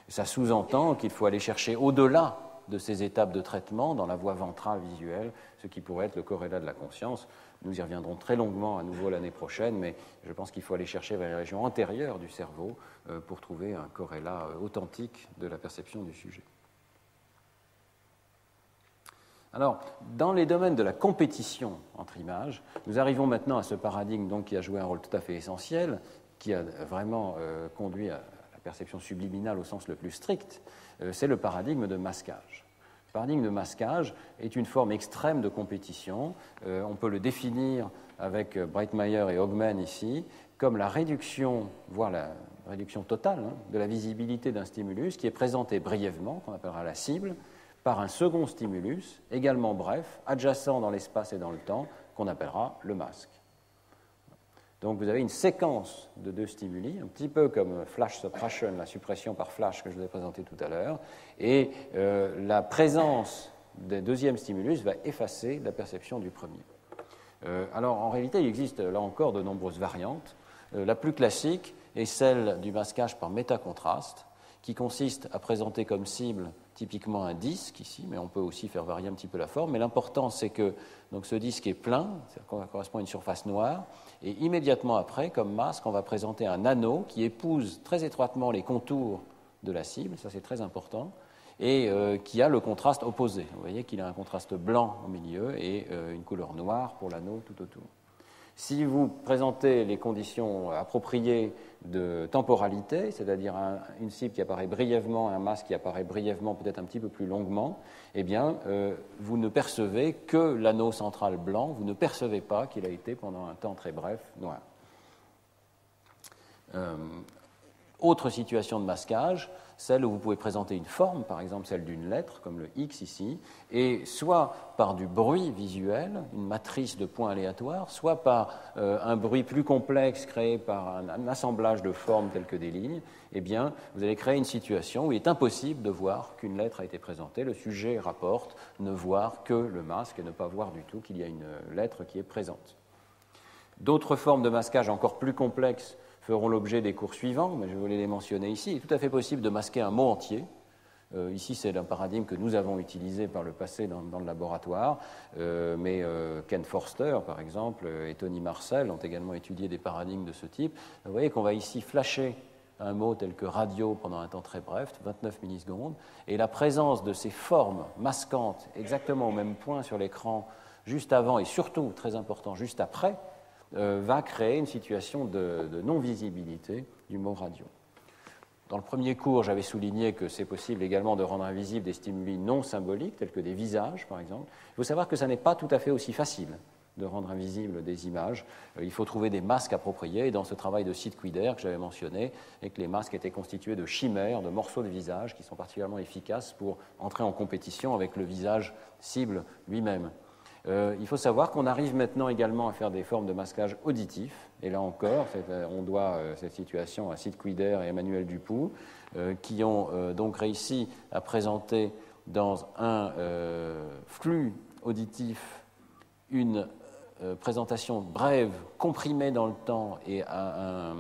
Ça sous-entend qu'il faut aller chercher au-delà de ces étapes de traitement dans la voie ventrale visuelle, ce qui pourrait être le corrélat de la conscience. Nous y reviendrons très longuement à nouveau l'année prochaine, mais je pense qu'il faut aller chercher vers les régions antérieures du cerveau pour trouver un corrélat authentique de la perception du sujet. Alors, dans les domaines de la compétition entre images, nous arrivons maintenant à ce paradigme donc, qui a joué un rôle tout à fait essentiel, qui a vraiment conduit à la perception subliminale au sens le plus strict, c'est le paradigme de masquage. Le paradigme de masquage est une forme extrême de compétition. On peut le définir avec Breitmeyer et Hogman ici comme la réduction, voire la réduction totale de la visibilité d'un stimulus qui est présenté brièvement, qu'on appellera la cible, par un second stimulus, également bref, adjacent dans l'espace et dans le temps, qu'on appellera le masque. Donc vous avez une séquence de deux stimuli, un petit peu comme flash suppression, la suppression par flash que je vous ai présenté tout à l'heure, et la présence d'un deuxième stimulus va effacer la perception du premier. Alors en réalité, il existe là encore de nombreuses variantes. La plus classique est celle du masquage par métacontraste, qui consiste à présenter comme cible typiquement un disque ici, mais on peut aussi faire varier un petit peu la forme. Mais l'important, c'est que donc, ce disque est plein, ça correspond à une surface noire, et immédiatement après, comme masque, on va présenter un anneau qui épouse très étroitement les contours de la cible, ça c'est très important, et qui a le contraste opposé. Vous voyez qu'il a un contraste blanc au milieu et une couleur noire pour l'anneau tout autour. Si vous présentez les conditions appropriées de temporalité, c'est-à-dire une cible qui apparaît brièvement, un masque qui apparaît brièvement, peut-être un petit peu plus longuement, eh bien, vous ne percevez que l'anneau central blanc, vous ne percevez pas qu'il a été pendant un temps très bref noir. Autre situation de masquage, celle où vous pouvez présenter une forme, par exemple celle d'une lettre, comme le X ici, et soit par du bruit visuel, une matrice de points aléatoires, soit par un bruit plus complexe créé par un assemblage de formes telles que des lignes, eh bien, vous allez créer une situation où il est impossible de voir qu'une lettre a été présentée. Le sujet rapporte ne voir que le masque et ne pas voir du tout qu'il y a une lettre qui est présente. D'autres formes de masquage encore plus complexes feront l'objet des cours suivants, mais je voulais les mentionner ici. Il est tout à fait possible de masquer un mot entier. Ici, c'est un paradigme que nous avons utilisé par le passé dans le laboratoire, mais Ken Forster, par exemple, et Tony Marcel ont également étudié des paradigmes de ce type. Vous voyez qu'on va ici flasher un mot tel que radio pendant un temps très bref, 29 millisecondes, et la présence de ces formes masquantes exactement au même point sur l'écran, juste avant et surtout, très important, juste après, va créer une situation de non-visibilité du mot radio. Dans le premier cours, j'avais souligné que c'est possible également de rendre invisibles des stimuli non symboliques, tels que des visages, par exemple. Il faut savoir que ça n'est pas tout à fait aussi facile de rendre invisibles des images. Il faut trouver des masques appropriés. Et dans ce travail de Sid Quider que j'avais mentionné, et que les masques étaient constitués de chimères, de morceaux de visage qui sont particulièrement efficaces pour entrer en compétition avec le visage cible lui-même. Il faut savoir qu'on arrive maintenant également à faire des formes de masquage auditif, et là encore, on doit cette situation à Sid Quider et Emmanuel Dupoux, qui ont donc réussi à présenter dans un flux auditif une présentation brève, comprimée dans le temps et à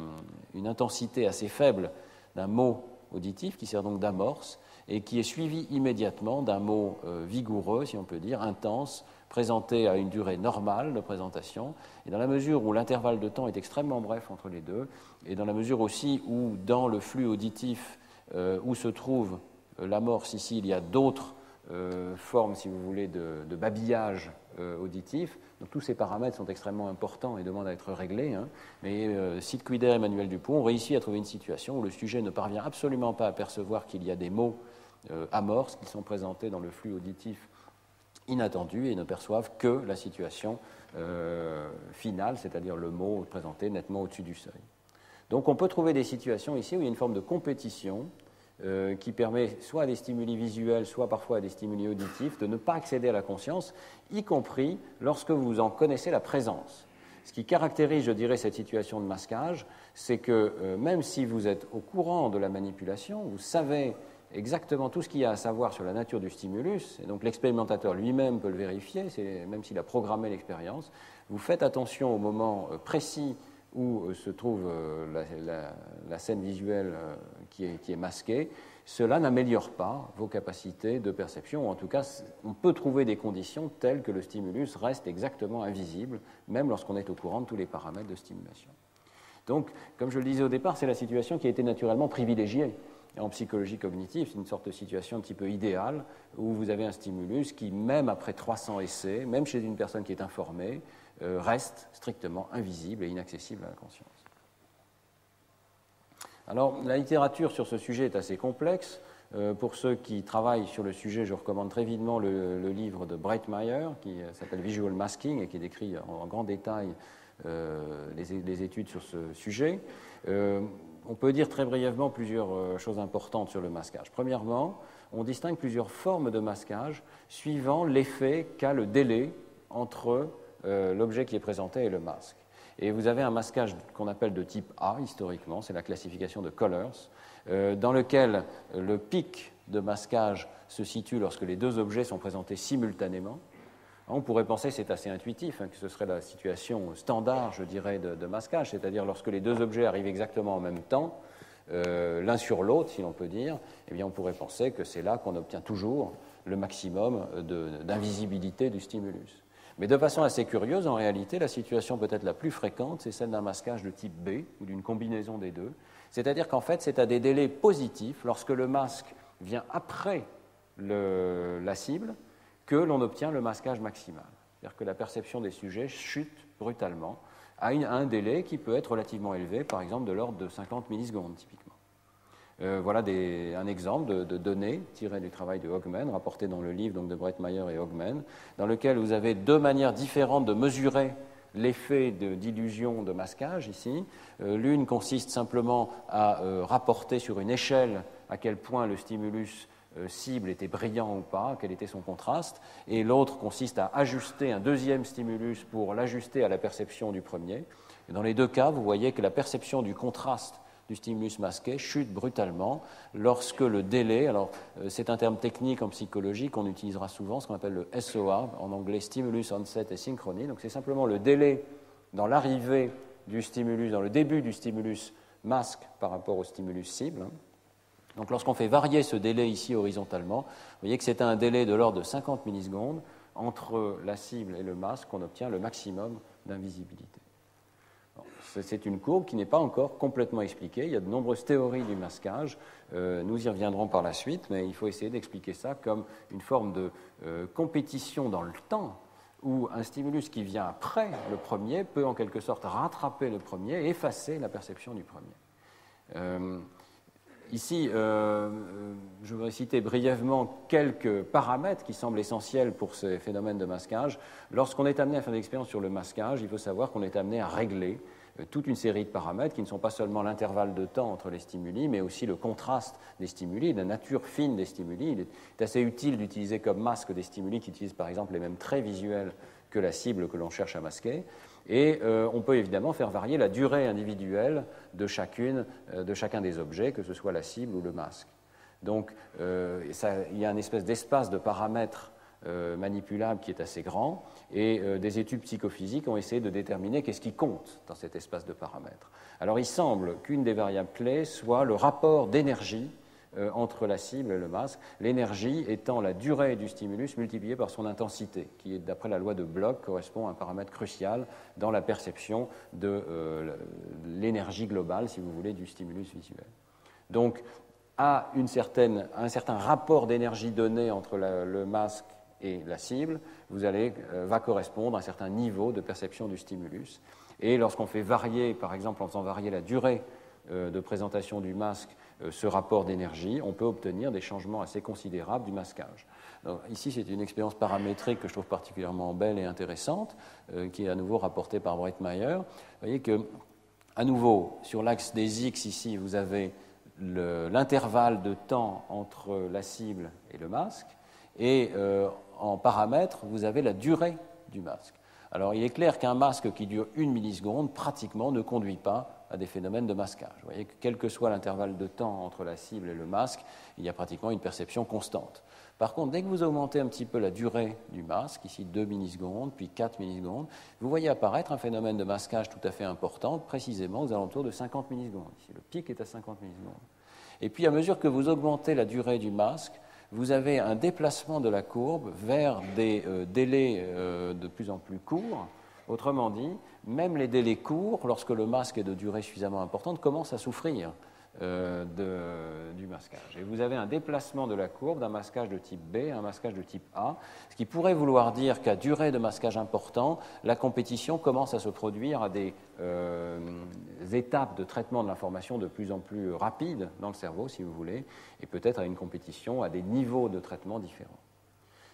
une intensité assez faible d'un mot auditif, qui sert donc d'amorce, et qui est suivi immédiatement d'un mot vigoureux, si on peut dire, intense, présenté à une durée normale de présentation, et dans la mesure où l'intervalle de temps est extrêmement bref entre les deux, et dans la mesure aussi où dans le flux auditif où se trouve l'amorce ici, il y a d'autres formes, si vous voulez, de babillage auditif. Donc tous ces paramètres sont extrêmement importants et demandent à être réglés, hein. Mais Sid Quider et Emmanuel Dupoux ont réussi à trouver une situation où le sujet ne parvient absolument pas à percevoir qu'il y a des mots amorces qui sont présentés dans le flux auditif inattendus et ne perçoivent que la situation finale, c'est-à-dire le mot présenté nettement au-dessus du seuil. Donc on peut trouver des situations ici où il y a une forme de compétition qui permet soit à des stimuli visuels, soit parfois à des stimuli auditifs, de ne pas accéder à la conscience, y compris lorsque vous en connaissez la présence. Ce qui caractérise, je dirais, cette situation de masquage, c'est que même si vous êtes au courant de la manipulation, vous savez exactement tout ce qu'il y a à savoir sur la nature du stimulus, et donc l'expérimentateur lui-même peut le vérifier, même s'il a programmé l'expérience, vous faites attention au moment précis où se trouve la scène visuelle qui est masquée. Cela n'améliore pas vos capacités de perception, ou en tout cas, on peut trouver des conditions telles que le stimulus reste exactement invisible, même lorsqu'on est au courant de tous les paramètres de stimulation. Donc, comme je le disais au départ, c'est la situation qui a été naturellement privilégiée. En psychologie cognitive, c'est une sorte de situation un petit peu idéale où vous avez un stimulus qui, même après 300 essais, même chez une personne qui est informée, reste strictement invisible et inaccessible à la conscience. Alors, la littérature sur ce sujet est assez complexe. Pour ceux qui travaillent sur le sujet, je recommande très vivement le livre de Breitmeyer qui s'appelle Visual Masking et qui décrit en grand détail les études sur ce sujet. On peut dire très brièvement plusieurs choses importantes sur le masquage. Premièrement, on distingue plusieurs formes de masquage suivant l'effet qu'a le délai entre l'objet qui est présenté et le masque. Et vous avez un masquage qu'on appelle de type A, historiquement, c'est la classification de Colors, dans lequel le pic de masquage se situe lorsque les deux objets sont présentés simultanément. On pourrait penser, c'est assez intuitif, que ce serait la situation standard, je dirais, de masquage, c'est-à-dire lorsque les deux objets arrivent exactement en même temps, l'un sur l'autre, si l'on peut dire, eh bien on pourrait penser que c'est là qu'on obtient toujours le maximum d'invisibilité du stimulus. Mais de façon assez curieuse, en réalité, la situation peut-être la plus fréquente, c'est celle d'un masquage de type B, ou d'une combinaison des deux, c'est-à-dire qu'en fait, c'est à des délais positifs, lorsque le masque vient après la cible, que l'on obtient le masquage maximal. C'est-à-dire que la perception des sujets chute brutalement à un délai qui peut être relativement élevé, par exemple de l'ordre de 50 millisecondes, typiquement. Voilà un exemple de données tirées du travail de Hogman, rapporté dans le livre donc, de Breitmeyer et Hogman, dans lequel vous avez deux manières différentes de mesurer l'effet d'illusion de masquage ici. L'une consiste simplement à rapporter sur une échelle à quel point le stimulus cible était brillant ou pas, quel était son contraste, et l'autre consiste à ajuster un deuxième stimulus pour l'ajuster à la perception du premier. Et dans les deux cas, vous voyez que la perception du contraste du stimulus masqué chute brutalement lorsque le délai, alors c'est un terme technique en psychologie qu'on utilisera souvent, ce qu'on appelle le SOA, en anglais Stimulus Onset et Synchrony, donc c'est simplement le délai dans l'arrivée du stimulus, dans le début du stimulus masque par rapport au stimulus cible. Donc lorsqu'on fait varier ce délai ici horizontalement, vous voyez que c'est un délai de l'ordre de 50 millisecondes entre la cible et le masque qu'on obtient le maximum d'invisibilité. C'est une courbe qui n'est pas encore complètement expliquée. Il y a de nombreuses théories du masquage. Nous y reviendrons par la suite, mais il faut essayer d'expliquer ça comme une forme de compétition dans le temps où un stimulus qui vient après le premier peut en quelque sorte rattraper le premier et effacer la perception du premier. Ici, je voudrais citer brièvement quelques paramètres qui semblent essentiels pour ces phénomènes de masquage. Lorsqu'on est amené à faire des expériences sur le masquage, il faut savoir qu'on est amené à régler toute une série de paramètres qui ne sont pas seulement l'intervalle de temps entre les stimuli, mais aussi le contraste des stimuli, la nature fine des stimuli. Il est assez utile d'utiliser comme masque des stimuli qui utilisent par exemple les mêmes traits visuels que la cible que l'on cherche à masquer. Et on peut évidemment faire varier la durée individuelle de chacun des objets, que ce soit la cible ou le masque. Donc il y a une espèce d'espace de paramètres manipulable qui est assez grand, et des études psychophysiques ont essayé de déterminer qu'est-ce qui compte dans cet espace de paramètres. Alors il semble qu'une des variables clés soit le rapport d'énergie entre la cible et le masque, l'énergie étant la durée du stimulus multipliée par son intensité, qui, d'après la loi de Bloch, correspond à un paramètre crucial dans la perception de l'énergie globale, si vous voulez, du stimulus visuel. Donc, à un certain rapport d'énergie donné entre le masque et la cible, va correspondre à un certain niveau de perception du stimulus. Et lorsqu'on fait varier, par exemple en faisant varier la durée de présentation du masque, ce rapport d'énergie, on peut obtenir des changements assez considérables du masquage. Alors, ici, c'est une expérience paramétrique que je trouve particulièrement belle et intéressante, qui est à nouveau rapportée par Breitmeyer. Vous voyez que, à nouveau, sur l'axe des X, ici, vous avez l'intervalle de temps entre la cible et le masque, et en paramètres, vous avez la durée du masque. Alors, il est clair qu'un masque qui dure 1 milliseconde, pratiquement, ne conduit pas à des phénomènes de masquage. Vous voyez que, quel que soit l'intervalle de temps entre la cible et le masque, il y a pratiquement une perception constante. Par contre, dès que vous augmentez un petit peu la durée du masque, ici 2 millisecondes, puis 4 millisecondes, vous voyez apparaître un phénomène de masquage tout à fait important, précisément aux alentours de 50 millisecondes. Ici, le pic est à 50 millisecondes. Et puis, à mesure que vous augmentez la durée du masque, vous avez un déplacement de la courbe vers des délais de plus en plus courts. Autrement dit, même les délais courts, lorsque le masque est de durée suffisamment importante, commencent à souffrir du masquage. Et vous avez un déplacement de la courbe d'un masquage de type B à un masquage de type A, ce qui pourrait vouloir dire qu'à durée de masquage important, la compétition commence à se produire à des étapes de traitement de l'information de plus en plus rapides dans le cerveau, si vous voulez, et peut-être à une compétition à des niveaux de traitement différents.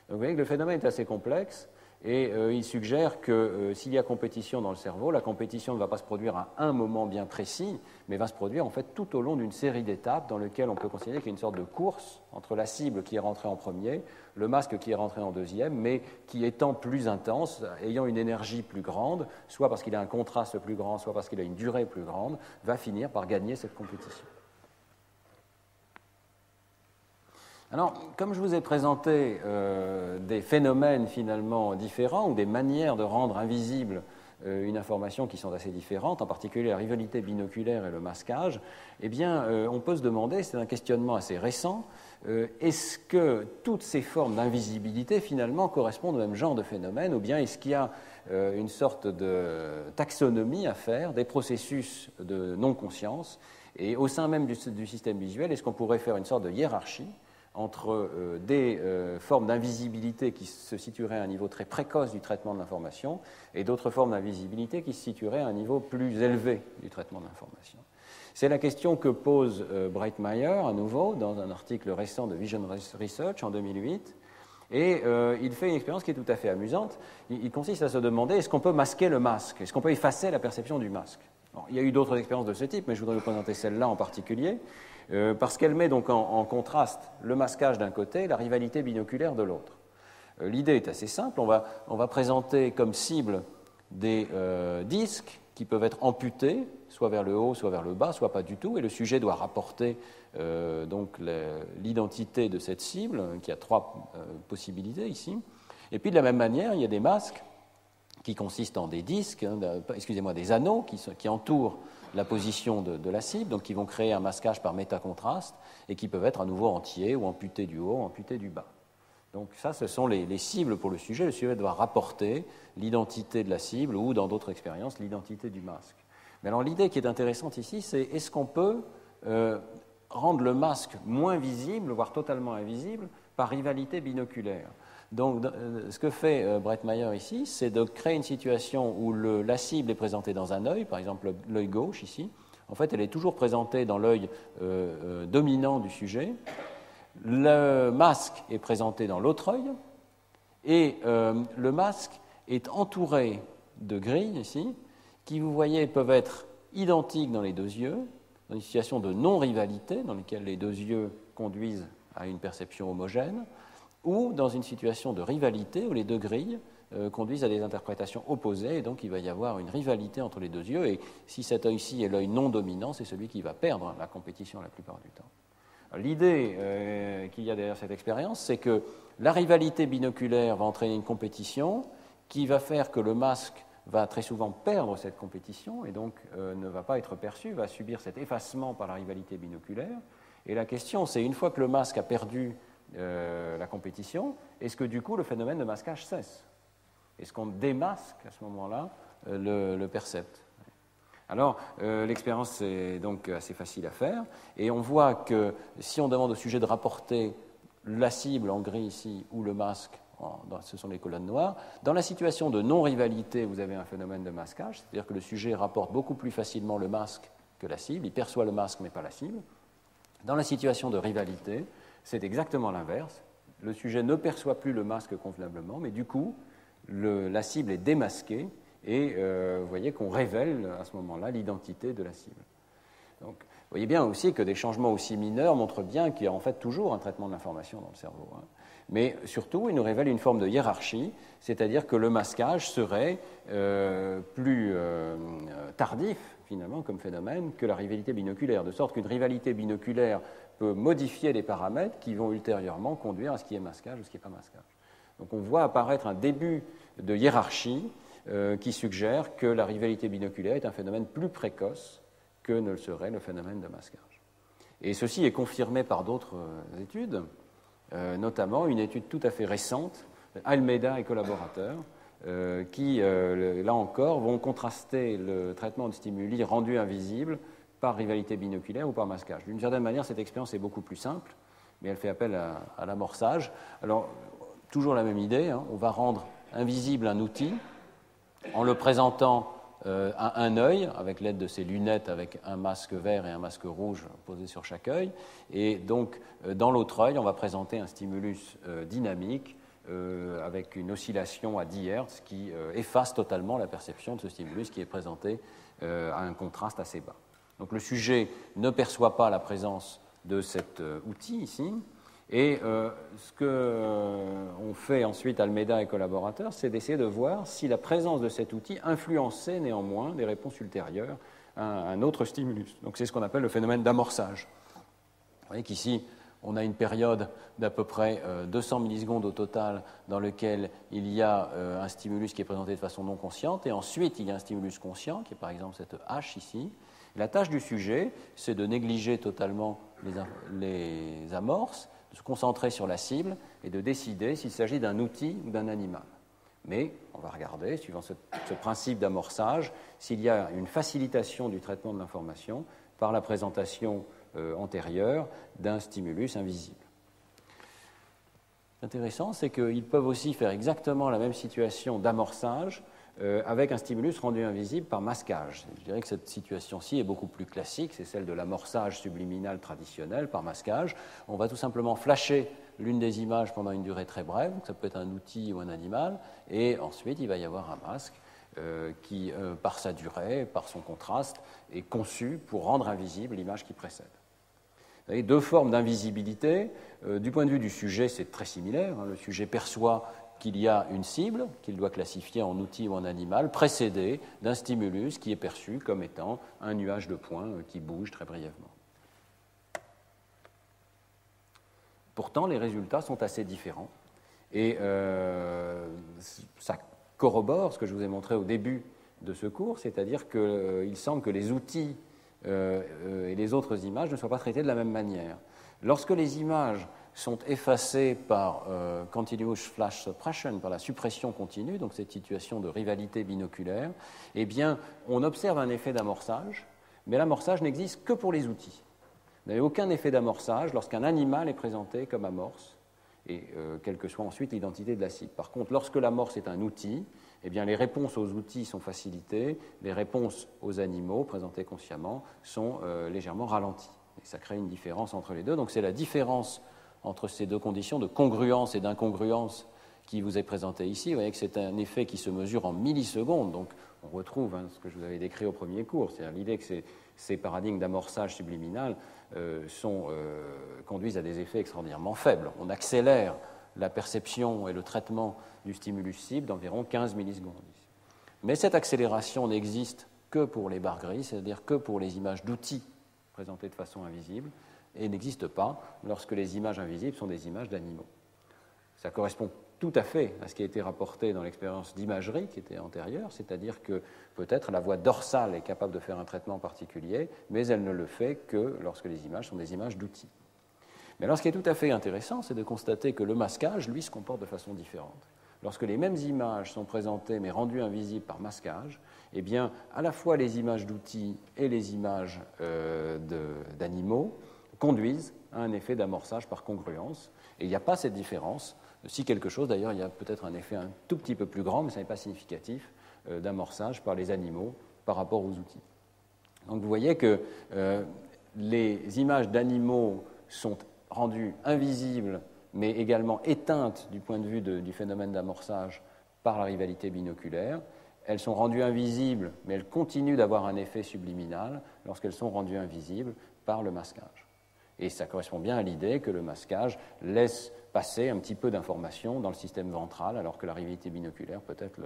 Donc vous voyez que le phénomène est assez complexe. Et il suggère que s'il y a compétition dans le cerveau, la compétition ne va pas se produire à un moment bien précis, mais va se produire en fait tout au long d'une série d'étapes dans lesquelles on peut considérer qu'il y a une sorte de course entre la cible qui est rentrée en premier, le masque qui est rentré en deuxième, mais qui étant plus intense, ayant une énergie plus grande, soit parce qu'il a un contraste plus grand, soit parce qu'il a une durée plus grande, va finir par gagner cette compétition. Alors, comme je vous ai présenté des phénomènes finalement différents ou des manières de rendre invisible une information qui sont assez différentes, en particulier la rivalité binoculaire et le masquage, eh bien, on peut se demander, c'est un questionnement assez récent, est-ce que toutes ces formes d'invisibilité finalement correspondent au même genre de phénomène, ou bien est-ce qu'il y a une sorte de taxonomie à faire des processus de non-conscience, et au sein même du système visuel, est-ce qu'on pourrait faire une sorte de hiérarchie entre des formes d'invisibilité qui se situeraient à un niveau très précoce du traitement de l'information et d'autres formes d'invisibilité qui se situeraient à un niveau plus élevé du traitement de l'information. C'est la question que pose Breitmeyer, à nouveau, dans un article récent de Vision Research en 2008. Et il fait une expérience qui est tout à fait amusante. Il consiste à se demander, est-ce qu'on peut masquer le masque? Est-ce qu'on peut effacer la perception du masque? Alors, il y a eu d'autres expériences de ce type, mais je voudrais vous présenter celle-là en particulier, parce qu'elle met donc en contraste le masquage d'un côté et la rivalité binoculaire de l'autre. L'idée est assez simple, on va présenter comme cible des disques qui peuvent être amputés, soit vers le haut, soit vers le bas, soit pas du tout, et le sujet doit rapporter donc l'identité de cette cible, qui a trois possibilités ici. Et puis de la même manière, il y a des masques qui consistent en des disques, des anneaux qui entourent la position de la cible, donc qui vont créer un masquage par métacontraste et qui peuvent être à nouveau entiers ou amputés du haut, amputés du bas. Donc ça, ce sont les cibles pour le sujet. Le sujet doit rapporter l'identité de la cible ou, dans d'autres expériences, l'identité du masque. Mais alors l'idée qui est intéressante ici, c'est est-ce qu'on peut rendre le masque moins visible, voire totalement invisible, par rivalité binoculaire? Donc ce que fait Brettmeyer ici, c'est de créer une situation où la cible est présentée dans un œil, par exemple l'œil gauche ici. En fait, elle est toujours présentée dans l'œil dominant du sujet. Le masque est présenté dans l'autre œil et le masque est entouré de grilles ici qui, vous voyez, peuvent être identiques dans les deux yeux, dans une situation de non-rivalité dans laquelle les deux yeux conduisent à une perception homogène, ou dans une situation de rivalité où les deux grilles conduisent à des interprétations opposées, et donc il va y avoir une rivalité entre les deux yeux, et si cet œil-ci est l'œil non dominant, c'est celui qui va perdre la compétition la plupart du temps. L'idée qu'il y a derrière cette expérience, c'est que la rivalité binoculaire va entraîner une compétition qui va faire que le masque va très souvent perdre cette compétition et donc ne va pas être perçu, va subir cet effacement par la rivalité binoculaire. Et la question, c'est une fois que le masque a perdu la compétition, est-ce que du coup le phénomène de masquage cesse? Est-ce qu'on démasque à ce moment-là le percept? Alors, l'expérience est donc assez facile à faire, et on voit que si on demande au sujet de rapporter la cible en gris ici, ou le masque, ce sont les colonnes noires, dans la situation de non-rivalité, vous avez un phénomène de masquage, c'est-à-dire que le sujet rapporte beaucoup plus facilement le masque que la cible, il perçoit le masque mais pas la cible. Dans la situation de rivalité, c'est exactement l'inverse, le sujet ne perçoit plus le masque convenablement, mais du coup, la cible est démasquée, et vous voyez qu'on révèle à ce moment-là l'identité de la cible. Donc, vous voyez bien aussi que des changements aussi mineurs montrent bien qu'il y a en fait toujours un traitement de l'information dans le cerveau. Mais surtout, ils nous révèlent une forme de hiérarchie, c'est-à-dire que le masquage serait plus tardif, finalement, comme phénomène, que la rivalité binoculaire, de sorte qu'une rivalité binoculaire peut modifier les paramètres qui vont ultérieurement conduire à ce qui est masquage ou ce qui n'est pas masquage. Donc on voit apparaître un début de hiérarchie qui suggère que la rivalité binoculaire est un phénomène plus précoce que ne le serait le phénomène de masquage. Et ceci est confirmé par d'autres études, notamment une étude tout à fait récente, Almeida et collaborateurs, qui, là encore, vont contraster le traitement de stimuli rendus invisibles par rivalité binoculaire ou par masquage. D'une certaine manière, cette expérience est beaucoup plus simple, mais elle fait appel à l'amorçage. Alors, toujours la même idée, on va rendre invisible un outil en le présentant à un œil, avec l'aide de ces lunettes avec un masque vert et un masque rouge posés sur chaque œil. Et donc, dans l'autre œil, on va présenter un stimulus dynamique avec une oscillation à 10 Hz qui efface totalement la perception de ce stimulus qui est présenté à un contraste assez bas. Donc, le sujet ne perçoit pas la présence de cet outil ici. Et ce qu'on fait ensuite, Almeida et collaborateurs, c'est d'essayer de voir si la présence de cet outil influençait néanmoins des réponses ultérieures à un autre stimulus. Donc c'est ce qu'on appelle le phénomène d'amorçage. Vous voyez qu'ici, on a une période d'à peu près 200 millisecondes au total dans lequel il y a un stimulus qui est présenté de façon non consciente, et ensuite il y a un stimulus conscient, qui est par exemple cette H ici. La tâche du sujet, c'est de négliger totalement les amorces, de se concentrer sur la cible et de décider s'il s'agit d'un outil ou d'un animal. Mais on va regarder, suivant ce principe d'amorçage, s'il y a une facilitation du traitement de l'information par la présentation antérieure d'un stimulus invisible. Intéressant, c'est qu'ils peuvent aussi faire exactement la même situation d'amorçage avec un stimulus rendu invisible par masquage. Je dirais que cette situation-ci est beaucoup plus classique, c'est celle de l'amorçage subliminal traditionnel par masquage. On va tout simplement flasher l'une des images pendant une durée très brève, donc ça peut être un outil ou un animal, et ensuite il va y avoir un masque qui, par sa durée, par son contraste, est conçu pour rendre invisible l'image qui précède. Vous avez deux formes d'invisibilité. Du point de vue du sujet, c'est très similaire. Le sujet perçoit qu'il y a une cible, qu'il doit classifier en outil ou en animal, précédée d'un stimulus qui est perçu comme étant un nuage de points qui bouge très brièvement. Pourtant, les résultats sont assez différents. Et ça corrobore ce que je vous ai montré au début de ce cours, c'est-à-dire qu'il semble que les outils et les autres images ne soient pas traitées de la même manière. Lorsque les images sont effacées par continuous flash suppression, par la suppression continue, donc cette situation de rivalité binoculaire, eh bien, on observe un effet d'amorçage, mais l'amorçage n'existe que pour les outils. Vous n'avez aucun effet d'amorçage lorsqu'un animal est présenté comme amorce, et quelle que soit ensuite l'identité de la cible. Par contre, lorsque l'amorce est un outil, eh bien, les réponses aux outils sont facilitées, les réponses aux animaux présentées consciemment sont légèrement ralenties. Et ça crée une différence entre les deux. Donc c'est la différence entre ces deux conditions de congruence et d'incongruence qui vous est présentée ici. Vous voyez que c'est un effet qui se mesure en millisecondes. Donc on retrouve ce que je vous avais décrit au premier cours, c'est-à-dire l'idée que ces paradigmes d'amorçage subliminal conduisent à des effets extraordinairement faibles. On accélère la perception et le traitement du stimulus cible d'environ 15 millisecondes. Mais cette accélération n'existe que pour les barres grises, c'est-à-dire que pour les images d'outils présentées de façon invisible, et n'existe pas lorsque les images invisibles sont des images d'animaux. Ça correspond tout à fait à ce qui a été rapporté dans l'expérience d'imagerie qui était antérieure, c'est-à-dire que peut-être la voie dorsale est capable de faire un traitement particulier, mais elle ne le fait que lorsque les images sont des images d'outils. Mais alors ce qui est tout à fait intéressant, c'est de constater que le masquage, lui, se comporte de façon différente. Lorsque les mêmes images sont présentées mais rendues invisibles par masquage, eh bien, à la fois les images d'outils et les images d'animaux conduisent à un effet d'amorçage par congruence. Et il n'y a pas cette différence. Si quelque chose, d'ailleurs, il y a peut-être un effet un tout petit peu plus grand, mais ça n'est pas significatif, d'amorçage par les animaux par rapport aux outils. Donc vous voyez que les images d'animaux sont rendues invisibles, mais également éteintes du point de vue du phénomène d'amorçage par la rivalité binoculaire. Elles sont rendues invisibles, mais elles continuent d'avoir un effet subliminal lorsqu'elles sont rendues invisibles par le masquage. Et ça correspond bien à l'idée que le masquage laisse passer un petit peu d'informations dans le système ventral, alors que la rivalité binoculaire peut-être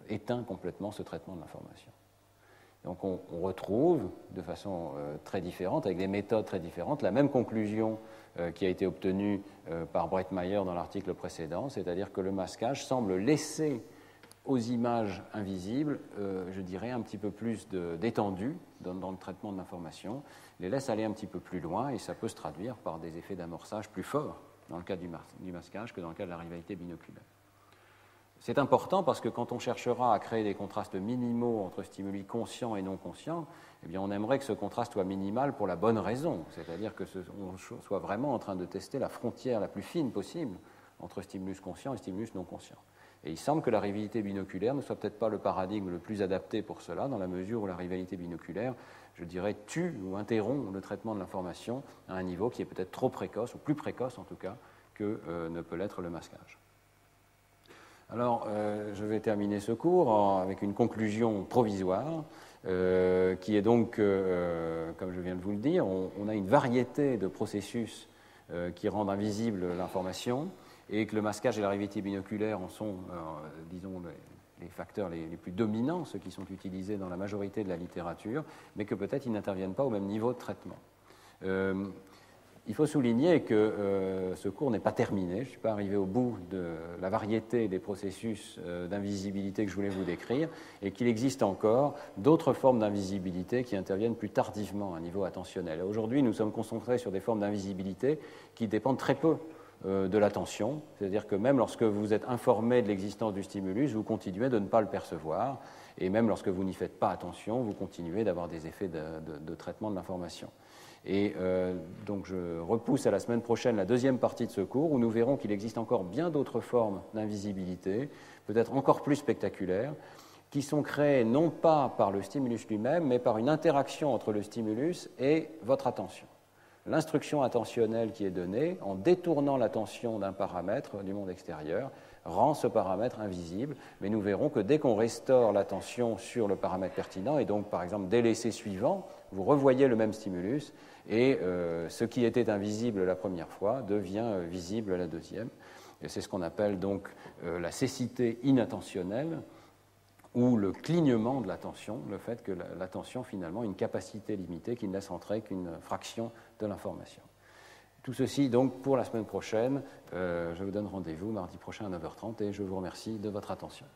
éteint complètement ce traitement de l'information. Donc on retrouve de façon très différente, avec des méthodes très différentes, la même conclusion qui a été obtenue par Breitmeyer dans l'article précédent, c'est-à-dire que le masquage semble laisser aux images invisibles, je dirais, un petit peu plus d'étendue dans le traitement de l'information, les laisse aller un petit peu plus loin, et ça peut se traduire par des effets d'amorçage plus forts dans le cas du masquage que dans le cas de la rivalité binoculaire. C'est important parce que quand on cherchera à créer des contrastes minimaux entre stimuli conscients et non conscients, eh bien on aimerait que ce contraste soit minimal pour la bonne raison, c'est-à-dire qu'on soit vraiment en train de tester la frontière la plus fine possible entre stimulus conscient et stimulus non conscient. Et il semble que la rivalité binoculaire ne soit peut-être pas le paradigme le plus adapté pour cela, dans la mesure où la rivalité binoculaire, je dirais, tue ou interrompt le traitement de l'information à un niveau qui est peut-être trop précoce, ou plus précoce en tout cas, que ne peut l'être le masquage. Alors, je vais terminer ce cours avec une conclusion provisoire, qui est donc, comme je viens de vous le dire, on a une variété de processus qui rendent invisible l'information, et que le masquage et la rivalité binoculaire en sont, disons, les facteurs les plus dominants, ceux qui sont utilisés dans la majorité de la littérature, mais que peut-être ils n'interviennent pas au même niveau de traitement. Il faut souligner que ce cours n'est pas terminé, je ne suis pas arrivé au bout de la variété des processus d'invisibilité que je voulais vous décrire, et qu'il existe encore d'autres formes d'invisibilité qui interviennent plus tardivement à un niveau attentionnel. Aujourd'hui, nous sommes concentrés sur des formes d'invisibilité qui dépendent très peu de l'attention, c'est-à-dire que même lorsque vous êtes informé de l'existence du stimulus, vous continuez de ne pas le percevoir, et même lorsque vous n'y faites pas attention, vous continuez d'avoir des effets de traitement de l'information. Et donc je repousse à la semaine prochaine la deuxième partie de ce cours, où nous verrons qu'il existe encore bien d'autres formes d'invisibilité, peut-être encore plus spectaculaires, qui sont créées non pas par le stimulus lui-même, mais par une interaction entre le stimulus et votre attention. l'instruction attentionnelle qui est donnée, en détournant l'attention d'un paramètre du monde extérieur, rend ce paramètre invisible. Mais nous verrons que dès qu'on restaure l'attention sur le paramètre pertinent, et donc par exemple dès l'essai suivant, vous revoyez le même stimulus, et ce qui était invisible la première fois devient visible la deuxième. Et c'est ce qu'on appelle donc la cécité inattentionnelle, ou le clignement de l'attention, le fait que l'attention finalement a une capacité limitée qui ne laisse entrer qu'une fraction de l'information. Tout ceci donc pour la semaine prochaine. Je vous donne rendez-vous mardi prochain à 9h30 et je vous remercie de votre attention.